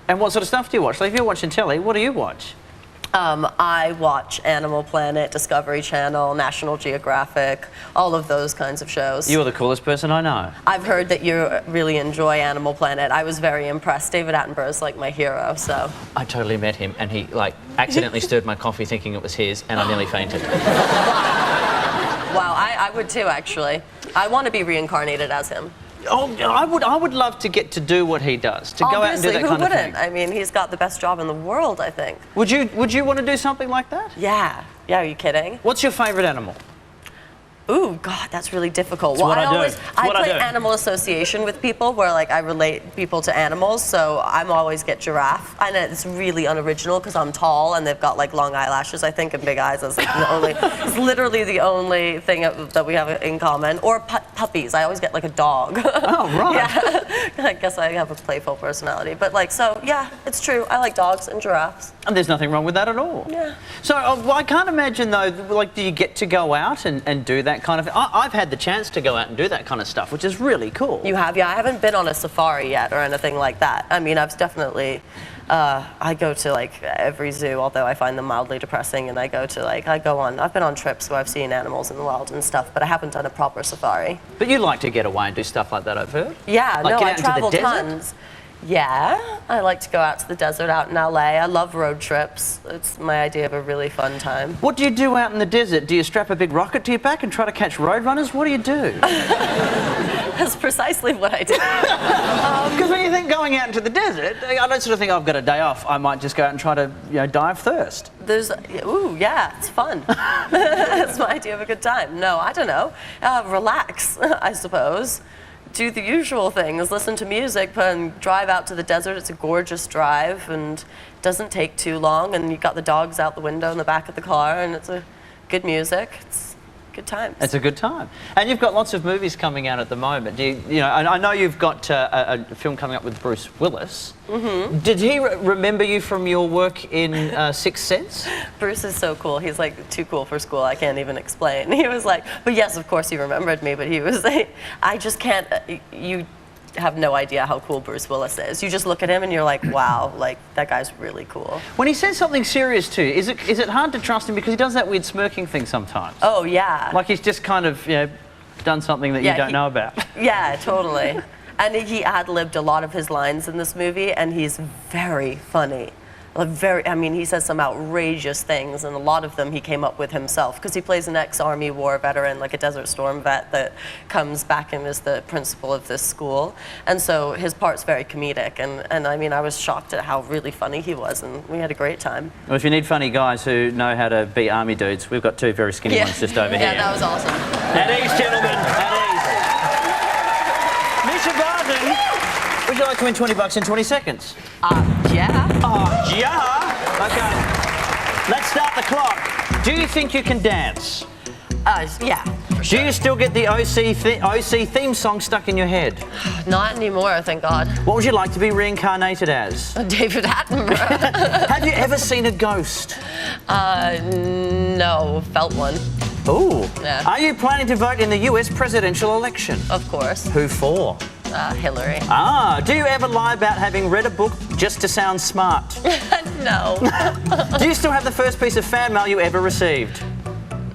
And what sort of stuff do you watch? Like if you're watching telly, what do you watch? I watch Animal Planet, Discovery Channel, National Geographic, all of those kinds of shows. You're the coolest person I know. I've heard that you really enjoy Animal Planet. I was very impressed. David Attenborough's like my hero, so. I totally met him, and he accidentally stirred my coffee thinking it was his, and I nearly fainted. Wow, I would too, actually. I want to be reincarnated as him. Oh, I would love to get to do what he does, to go out and do that who kind of wouldn't? thing. I mean, he's got the best job in the world, I think. Would you want to do something like that? Yeah. Yeah, are you kidding? What's your favourite animal? Ooh, God, that's really difficult. It's what I do. I play animal association with people where like I relate people to animals, so I'm always get giraffe. I know it's really unoriginal because I'm tall and they've got like long eyelashes, I think, and big eyes. That's like it's literally the only thing that we have in common. Or puppies. I always get like a dog. Oh, right. Yeah. I guess I have a playful personality. But like, so yeah, it's true. I like dogs and giraffes. And there's nothing wrong with that at all. Yeah. So well, I can't imagine though, like, do you get to go out and do that kind of thing? I've had the chance to go out and do that kind of stuff, which is really cool. You have? Yeah, I haven't been on a safari yet or anything like that. I mean, I've definitely, I go to like every zoo, although I find them mildly depressing, and I've been on trips where I've seen animals in the wild and stuff, but I haven't done a proper safari. But you like to get away and do stuff like that, I've heard? Yeah, like no, I get out travel into the tons. Yeah, I like to go out to the desert out in LA. I love road trips. It's my idea of a really fun time. What do you do out in the desert? Do you strap a big rocket to your back and try to catch roadrunners? What do you do? That's precisely what I do. Because when you think going out into the desert, I don't sort of think I've got a day off. I might just go out and try to, die of thirst. Ooh, yeah, it's fun. It's my idea of a good time. No, I don't know. Relax, I suppose. Do the usual things, listen to music, and drive out to the desert. It's a gorgeous drive and doesn't take too long, and you've got the dogs out the window in the back of the car, and it's a good music. It's good times. It's a good time. And you've got lots of movies coming out at the moment. I know you've got a film coming up with Bruce Willis. Mm-hmm. Did he remember you from your work in Sixth Sense? Bruce is so cool. He's like too cool for school. I can't even explain. He was like, but yes, of course he remembered me, but he was like, I just can't, you have no idea how cool Bruce Willis is. You just look at him and you're like, wow, like that guy's really cool. When he says something serious to you, is it hard to trust him because he does that weird smirking thing sometimes? Oh yeah. Like he's just kind of, done something that you don't know about. Yeah, totally. And he ad-libbed a lot of his lines in this movie, and he's very funny. He says some outrageous things, and a lot of them he came up with himself, because he plays an ex-Army war veteran, like a Desert Storm vet that comes back and is the principal of this school. And so his part's very comedic, and I was shocked at how really funny he was, and we had a great time. Well, if you need funny guys who know how to be Army dudes, we've got two very skinny ones just over here. Yeah, that was awesome. At ease, gentlemen, at ease. Mischa Barton, would you like to win $20 in 20 seconds? Yeah. Yeah? Okay. Let's start the clock. Do you think you can dance? Yeah. Do you still get the OC theme song stuck in your head? Not anymore, thank God. What would you like to be reincarnated as? David Attenborough. Have you ever seen a ghost? No, felt one. Ooh. Yeah. Are you planning to vote in the US presidential election? Of course. Who for? Hillary. Do you ever lie about having read a book just to sound smart? No. Do you still have the first piece of fan mail you ever received?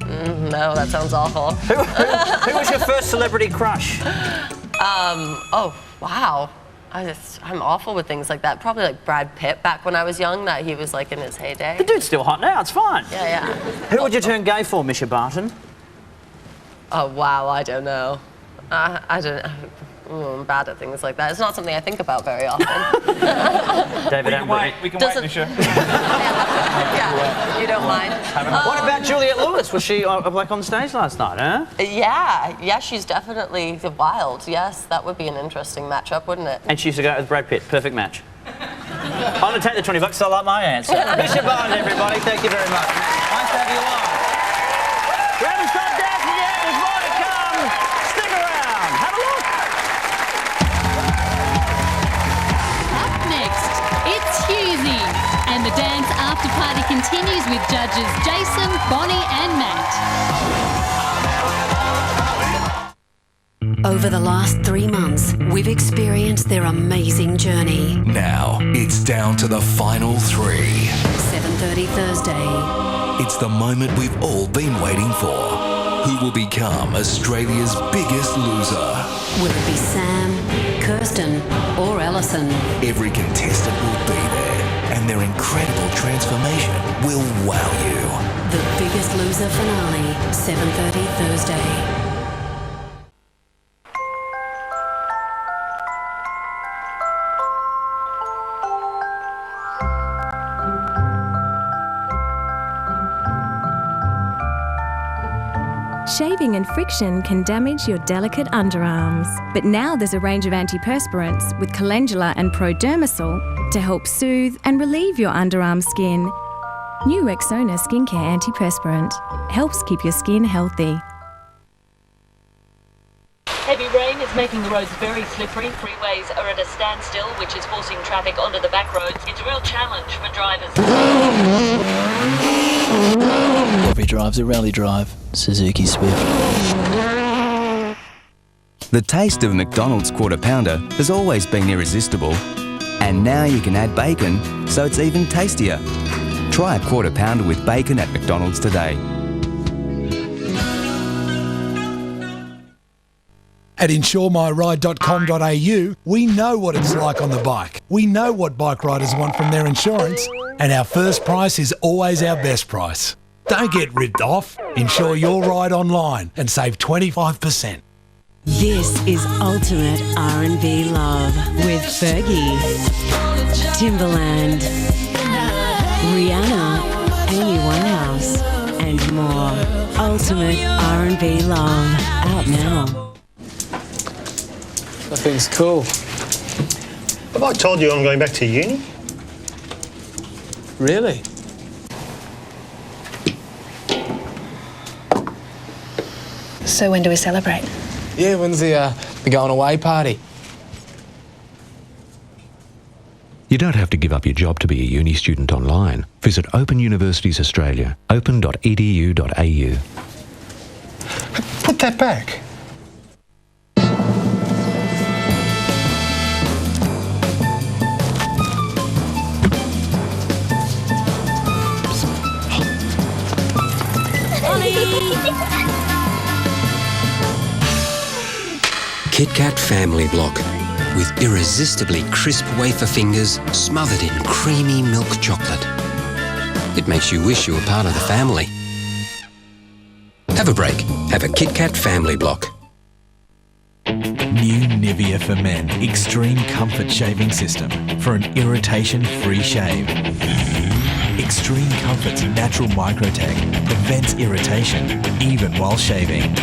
No, that sounds awful. Who was your first celebrity crush? Oh, wow. I'm awful with things like that. Probably like Brad Pitt back when I was young, that he was like in his heyday. The dude's still hot now, it's fine. Yeah. Who would you turn gay for, Mischa Barton? Oh, wow, I don't know. I don't know. I'm bad at things like that. It's not something I think about very often. David Attenborough. We can wait, Mischa. Yeah, you don't mind. What about Juliette Lewis? Was she like on stage last night, huh? Yeah, she's definitely wild. Yes, that would be an interesting matchup, wouldn't it? And she used to go out with Brad Pitt. Perfect match. I'm going to take the $20, I like my answer. Mischa Barton, everybody, thank you very much. Nice to have you on. We haven't stopped dancing yet, there's more to come. Stick around, have a look. Up next, it's Hughesy, and the dance after party continues with judges Jason, Bonnie and Matt. Over the last 3 months, we've experienced their amazing journey. Now, it's down to the final 3. 7:30 Thursday. It's the moment we've all been waiting for. Who will become Australia's biggest loser? Will it be Sam, Kirsten or Alison? Every contestant will be there, and their incredible transformation will wow you. The Biggest Loser finale, 7:30 Thursday. Shaving and friction can damage your delicate underarms. But now there's a range of antiperspirants with calendula and prodermisol to help soothe and relieve your underarm skin. New Rexona Skincare Antiperspirant helps keep your skin healthy. Heavy rain is making the roads very slippery. Freeways are at a standstill, which is forcing traffic onto the back roads. It's a real challenge for drivers. Every drive's a rally drive. Suzuki Swift. The taste of McDonald's Quarter Pounder has always been irresistible. And now you can add bacon, so it's even tastier. Try a Quarter Pounder with bacon at McDonald's today. At insuremyride.com.au, we know what it's like on the bike. We know what bike riders want from their insurance, and our first price is always our best price. Don't get ripped off. Insure your ride online and save 25%. This is Ultimate R&B Love with Fergie, Timbaland, Rihanna, Amy Winehouse, and more. Ultimate R&B Love, out now. That thing's cool. Have I told you I'm going back to uni? Really? So when do we celebrate? Yeah, when's the going away party? You don't have to give up your job to be a uni student online. Visit Open Universities Australia, open.edu.au. Put that back. Kit Kat Family Block, with irresistibly crisp wafer fingers smothered in creamy milk chocolate. It makes you wish you were part of the family. Have a break. Have a Kit Kat Family Block. New Nivea for Men Extreme Comfort Shaving System for an irritation-free shave. Extreme Comfort's natural microtech prevents irritation even while shaving.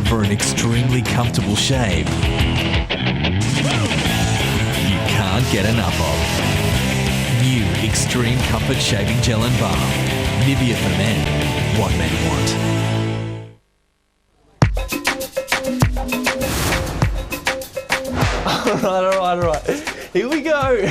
For an extremely comfortable shave you can't get enough of. New Extreme Comfort Shaving Gel and Balm. Nivea for Men. What men want. All right. Here we go.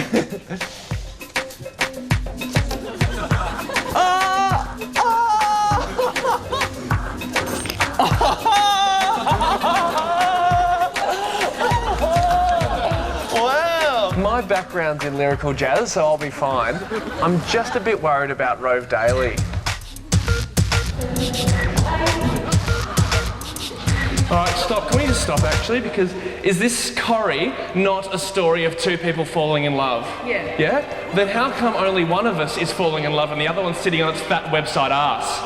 Wow! My background's in lyrical jazz, so I'll be fine. I'm just a bit worried about Rove Daily. All right, stop. Can we just stop, actually? Because is this Corrie not a story of two people falling in love? Yeah. Yeah? Then how come only one of us is falling in love and the other one's sitting on its fat website arse?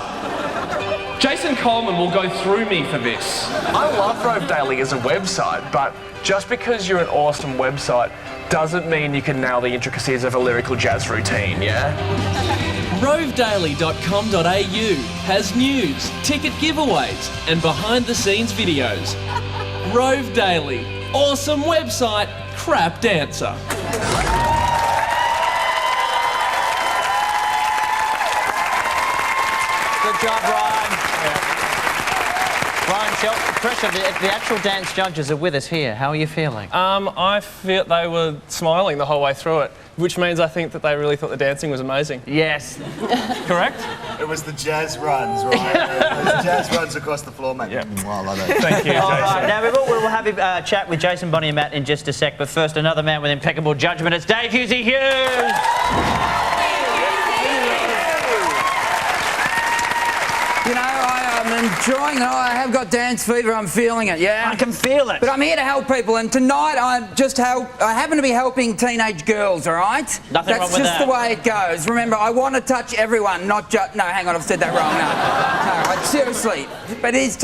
Jason Coleman will go through me for this. I love Rove Daily as a website, but just because you're an awesome website doesn't mean you can nail the intricacies of a lyrical jazz routine, yeah? rovedaily.com.au has news, ticket giveaways, and behind-the-scenes videos. Rove Daily, awesome website, crap dancer. Good job, Ryan. Ryan, pressure, the actual dance judges are with us here. How are you feeling? I feel they were smiling the whole way through it, which means I think that they really thought the dancing was amazing. Yes. Correct? It was the jazz runs, right? It was jazz runs across the floor, mate. Yeah. I love it. Thank you, Jason. All right, now we'll have a chat with Jason, Bonnie and Matt in just a sec, but first another man with impeccable judgment. It's Dave Hughes. You know, I'm enjoying it. I have got dance fever. I'm feeling it, yeah? I can feel it. But I'm here to help people, and tonight I happen to be helping teenage girls, all right? Nothing wrong with that. That's just the way it goes. Remember, I want to touch everyone, not just... No, hang on, I've said that wrong. No, right, seriously. But it's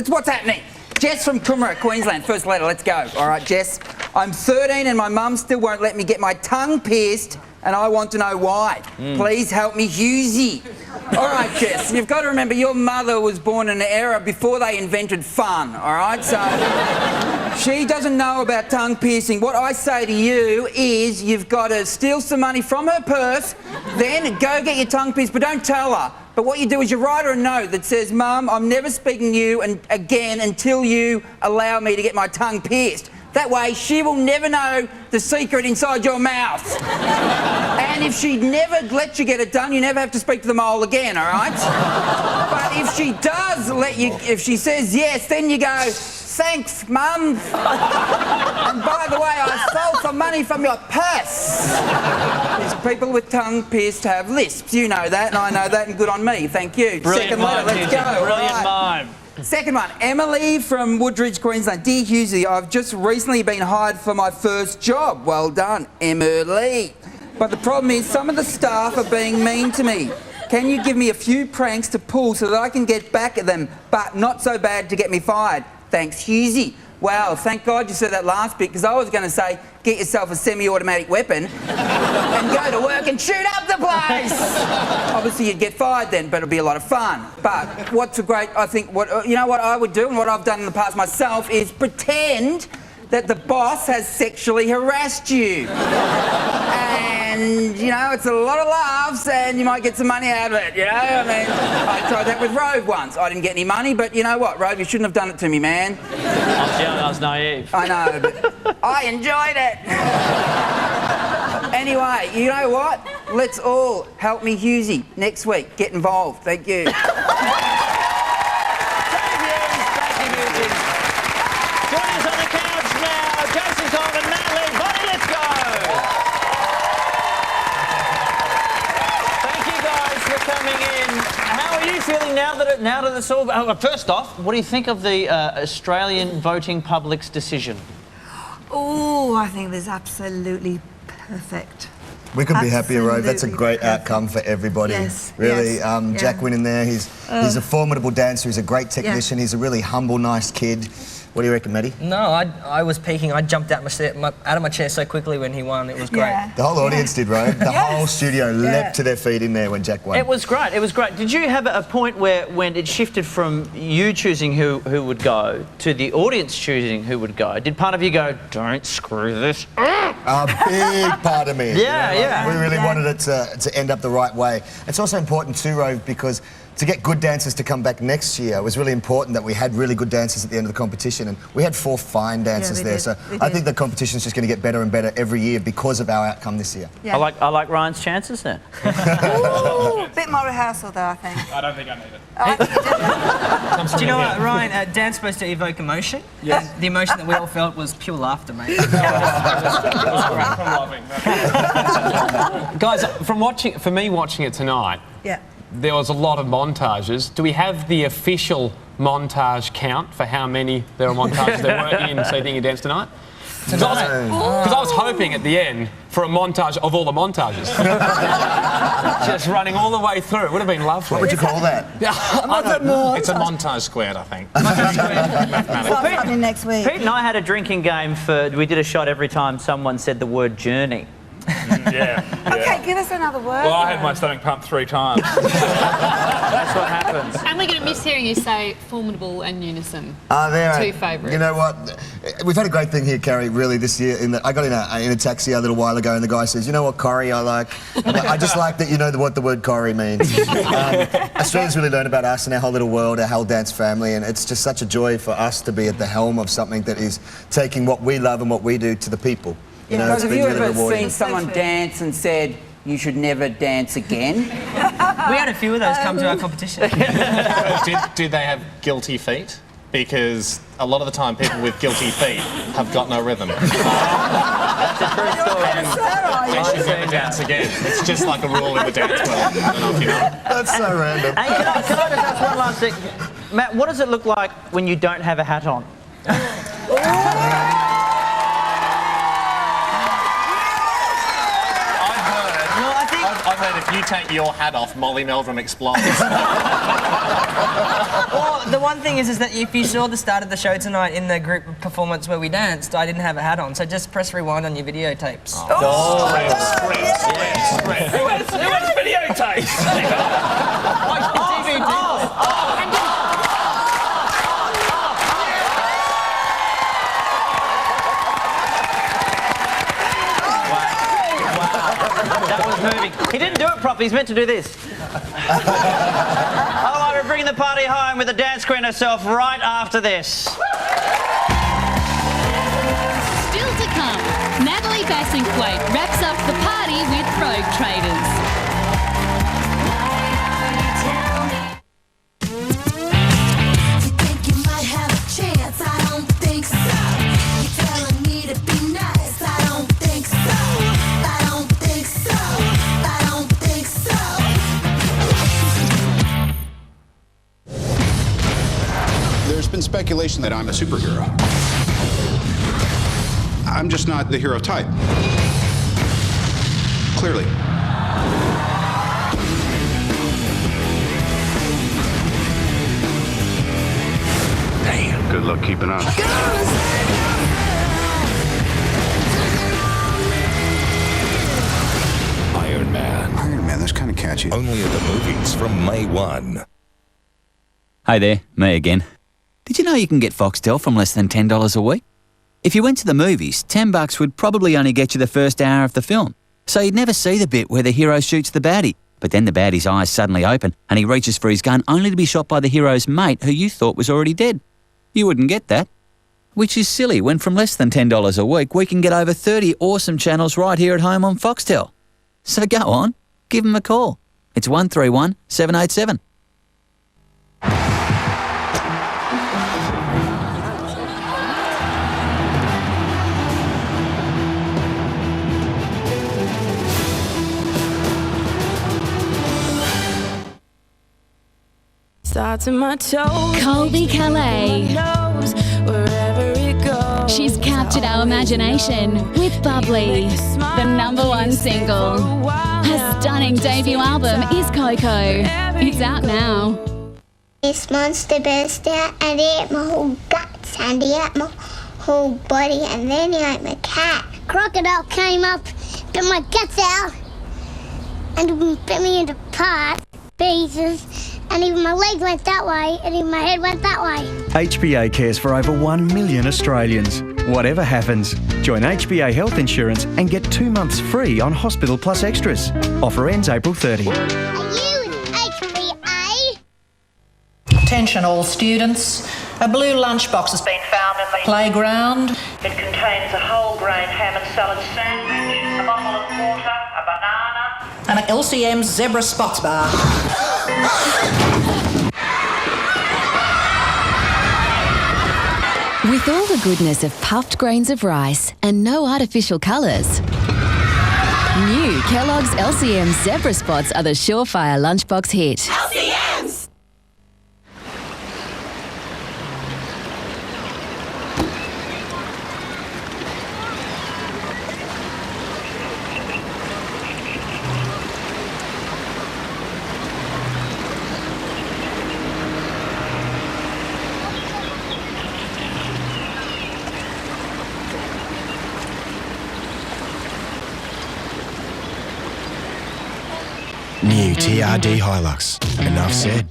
what's happening. Jess from Coomera, Queensland. First letter, let's go. All right, Jess. I'm 13 and my mum still won't let me get my tongue pierced, and I want to know why. Please help me, Hughesy. All right, Jess, you've got to remember your mother was born in an era before they invented fun, all right? So she doesn't know about tongue piercing. What I say to you is you've got to steal some money from her purse, then go get your tongue pierced, but don't tell her. But what you do is you write her a note that says, Mum, I'm never speaking to you again until you allow me to get my tongue pierced. That way, she will never know the secret inside your mouth. And if she never lets you get it done, you never have to speak to the mole again, all right? But if she does let you, if she says yes, then you go, thanks, Mum. And by the way, I stole some money from your purse. Because people with tongue pierced have lisps. You know that, and I know that, and good on me. Thank you. Brilliant. Second letter, let's go. Brilliant mime. Second one, Emily from Woodridge, Queensland. Dear Hughesy, I've just recently been hired for my first job. Well done, Emily. But the problem is some of the staff are being mean to me. Can you give me a few pranks to pull so that I can get back at them, but not so bad to get me fired? Thanks, Hughesy. Wow, thank God you said that last bit, because I was going to say, get yourself a semi-automatic weapon and go to work and shoot up the place. Obviously, you'd get fired then, but it'll be a lot of fun. But what's a great, I think, you know what I would do, and what I've done in the past myself, is pretend that the boss has sexually harassed you. And, you know, it's a lot of laughs and you might get some money out of it, you know? I mean, I tried that with Rove once. I didn't get any money, but you know what, Rove, you shouldn't have done it to me, man. I was young, I was naive. I know, but I enjoyed it. Anyway, you know what? Let's all help me, Hughesy, next week. Get involved. Thank you. Now that it's all... first off, what do you think of the Australian voting public's decision? Oh, I think it is absolutely perfect. We couldn't be happier, Rove. That's a great outcome for everybody. Yes. Really, yes. Jack winning there. He's a formidable dancer. He's a great technician. He's a really humble, nice kid. What do you reckon, Matty? No, I was peaking. I jumped out of my chair so quickly when he won. It was great. Yeah. The whole audience did, Rove. The whole studio leapt to their feet in there when Jack won. It was great. It was great. Did you have a point where when it shifted from you choosing who would go to the audience choosing who would go? Did part of you go, don't screw this up? A big part of me. Yeah, you know, yeah. We really wanted it to end up the right way. It's also important too, Rove, because to get good dancers to come back next year, it was really important that we had really good dancers at the end of the competition, and we had 4 fine dancers there. So I think the competition's just going to get better and better every year because of our outcome this year. Yeah. I like Ryan's chances then. Ooh, bit more rehearsal though, I think. I don't think I need it. Do you know what, Ryan? Dance supposed to evoke emotion. Yes. And the emotion that we all felt was pure laughter, mate. Guys, for me watching it tonight, Yeah. there was a lot of montages. Do we have the official montage count for how many there are montages there were in Seeing You Dance Tonight? Because I was hoping at the end for a montage of all the montages. Just running all the way through. It would have been lovely. What would you call that? It's a montage squared, I think. Happening next week. Pete and I had a drinking game we did a shot every time someone said the word journey. Yeah. Okay, give us another word. Well, I had my stomach pumped 3 times. That's what happens. And we're going to miss hearing you say formidable and unison. There. 2 favourites. You know what? We've had a great thing here, Carrie, really, this year. I got in a taxi a little while ago and the guy says, you know what Corrie I like? I just like that you know what the word Corrie means. Australians really learn about us and our whole little world, our whole dance family, and it's just such a joy for us to be at the helm of something that is taking what we love and what we do to the people. You know, Because have you really ever rewarding. seen someone dance and said, you should never dance again? We had a few of those come to our competition. Did they have guilty feet? Because a lot of the time people with guilty feet have got no rhythm. That's a true story. They should never dance again. It's just like a rule in the dance world. I don't know if you know. That's so random. Hey, can I just ask one last thing? Matt, what does it look like when you don't have a hat on? I've heard if you take your hat off, Molly Meldrum explodes. Well, the one thing is that if you saw the start of the show tonight in the group performance where we danced, I didn't have a hat on, so just press rewind on your videotapes. Oh, Who has videotapes? Watch the DVD. That was moving. He didn't do it properly. He's meant to do this. All right, we're bringing the party home with the dance queen herself right after this. Still to come, Natalie Bassingthwaighte wraps up the party with Rogue Traders. There's been speculation that I'm a superhero. I'm just not the hero type. Clearly. Damn. Good luck keeping up. Iron Man. Iron Man, that's kind of catchy. Only at the movies from May 1. Hey there, me again. Did you know you can get Foxtel from less than $10 a week? If you went to the movies, $10 would probably only get you the first hour of the film. So you'd never see the bit where the hero shoots the baddie. But then the baddie's eyes suddenly open and he reaches for his gun only to be shot by the hero's mate who you thought was already dead. You wouldn't get that. Which is silly when from less than $10 a week we can get over 30 awesome channels right here at home on Foxtel. So go on, give them a call. It's 131 787. Colby Calais. She's captured our imagination with Bubbly, the #1 single. Her stunning debut album is Coco. It's out now. This monster burst out and he ate my whole guts and he ate my whole body and then he ate my cat. Crocodile came up, bit my guts out and bit me into pieces. And even my legs went that way, and even my head went that way. HBA cares for over 1 million Australians. Whatever happens, join HBA Health Insurance and get 2 months free on Hospital Plus Extras. Offer ends April 30. Are you HBA? Attention all students. A blue lunchbox has been found in the playground. It contains a whole grain ham and salad sandwich, a bottle of water, a banana, and an LCM's Zebra Spots bar. With all the goodness of puffed grains of rice and no artificial colours, new Kellogg's LCM Zebra Spots are the surefire lunchbox hit. LCMs! New TRD Hilux. Enough said.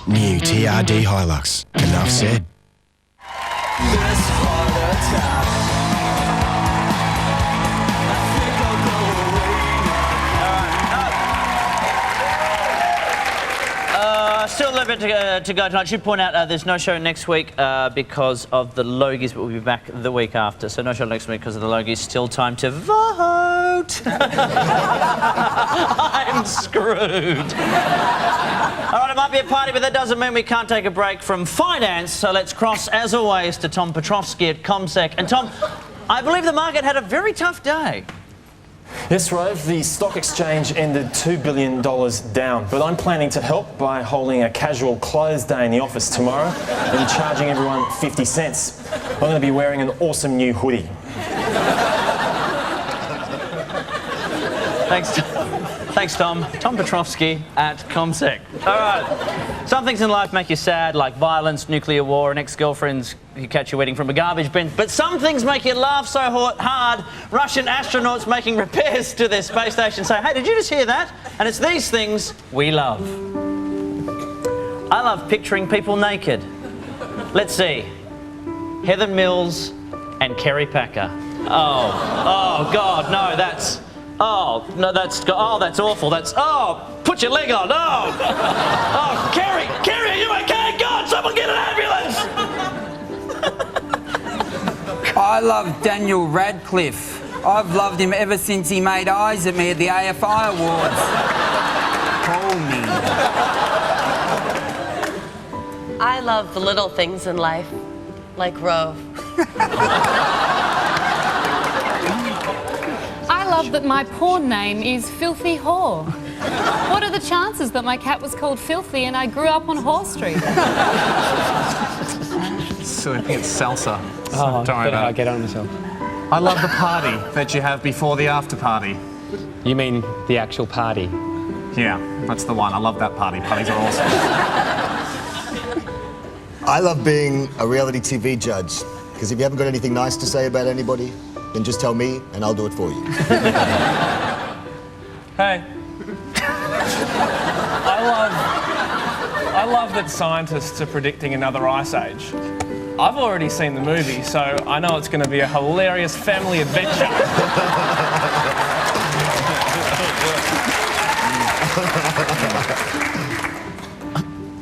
New TRD Hilux. Enough said. Still a little bit to go tonight. I should point out there's no show next week because of the Logies, but we'll be back the week after. So no show next week because of the Logies. Still time to vote. I'm screwed. All right, it might be a party, but that doesn't mean we can't take a break from finance. So let's cross, as always, to Tom Petrovsky at ComSec. And Tom, I believe the market had a very tough day. Yes, Rove, the stock exchange ended $2 billion down, but I'm planning to help by holding a casual clothes day in the office tomorrow and charging everyone 50 cents. I'm going to be wearing an awesome new hoodie. Thanks, Tom. Tom Petrovsky at ComSec. All right. Some things in life make you sad, like violence, nuclear war, and ex-girlfriends who catch you eating from a garbage bin. But some things make you laugh so hard, Russian astronauts making repairs to their space station say, hey, did you just hear that? And it's these things we love. I love picturing people naked. Let's see. Heather Mills and Kerry Packer. Oh, God, no, that's... Oh, no, that's awful. Put your leg on. Kerry, are you okay? God, someone get an ambulance! I love Daniel Radcliffe. I've loved him ever since he made eyes at me at the AFI Awards. Call me. I love the little things in life, like Rove. I love that my porn name is Filthy Whore. What are the chances that my cat was called Filthy and I grew up on Whore Street? So I think it's salsa. Oh, I get on myself. I love the party that you have before the after party. You mean the actual party? Yeah, that's the one. I love that party. Parties are awesome. I love being a reality TV judge, because if you haven't got anything nice to say about anybody, then just tell me and I'll do it for you. Hey. I love that scientists are predicting another ice age. I've already seen the movie, so I know it's going to be a hilarious family adventure.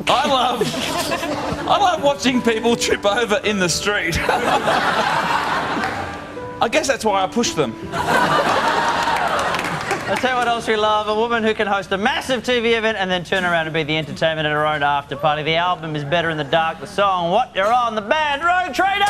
I love watching people trip over in the street. I guess that's why I push them. I'll tell you what else we love, a woman who can host a massive TV event and then turn around and be the entertainment at her own after party. The album is Better in the Dark, the song What You're On, the band Road Traders!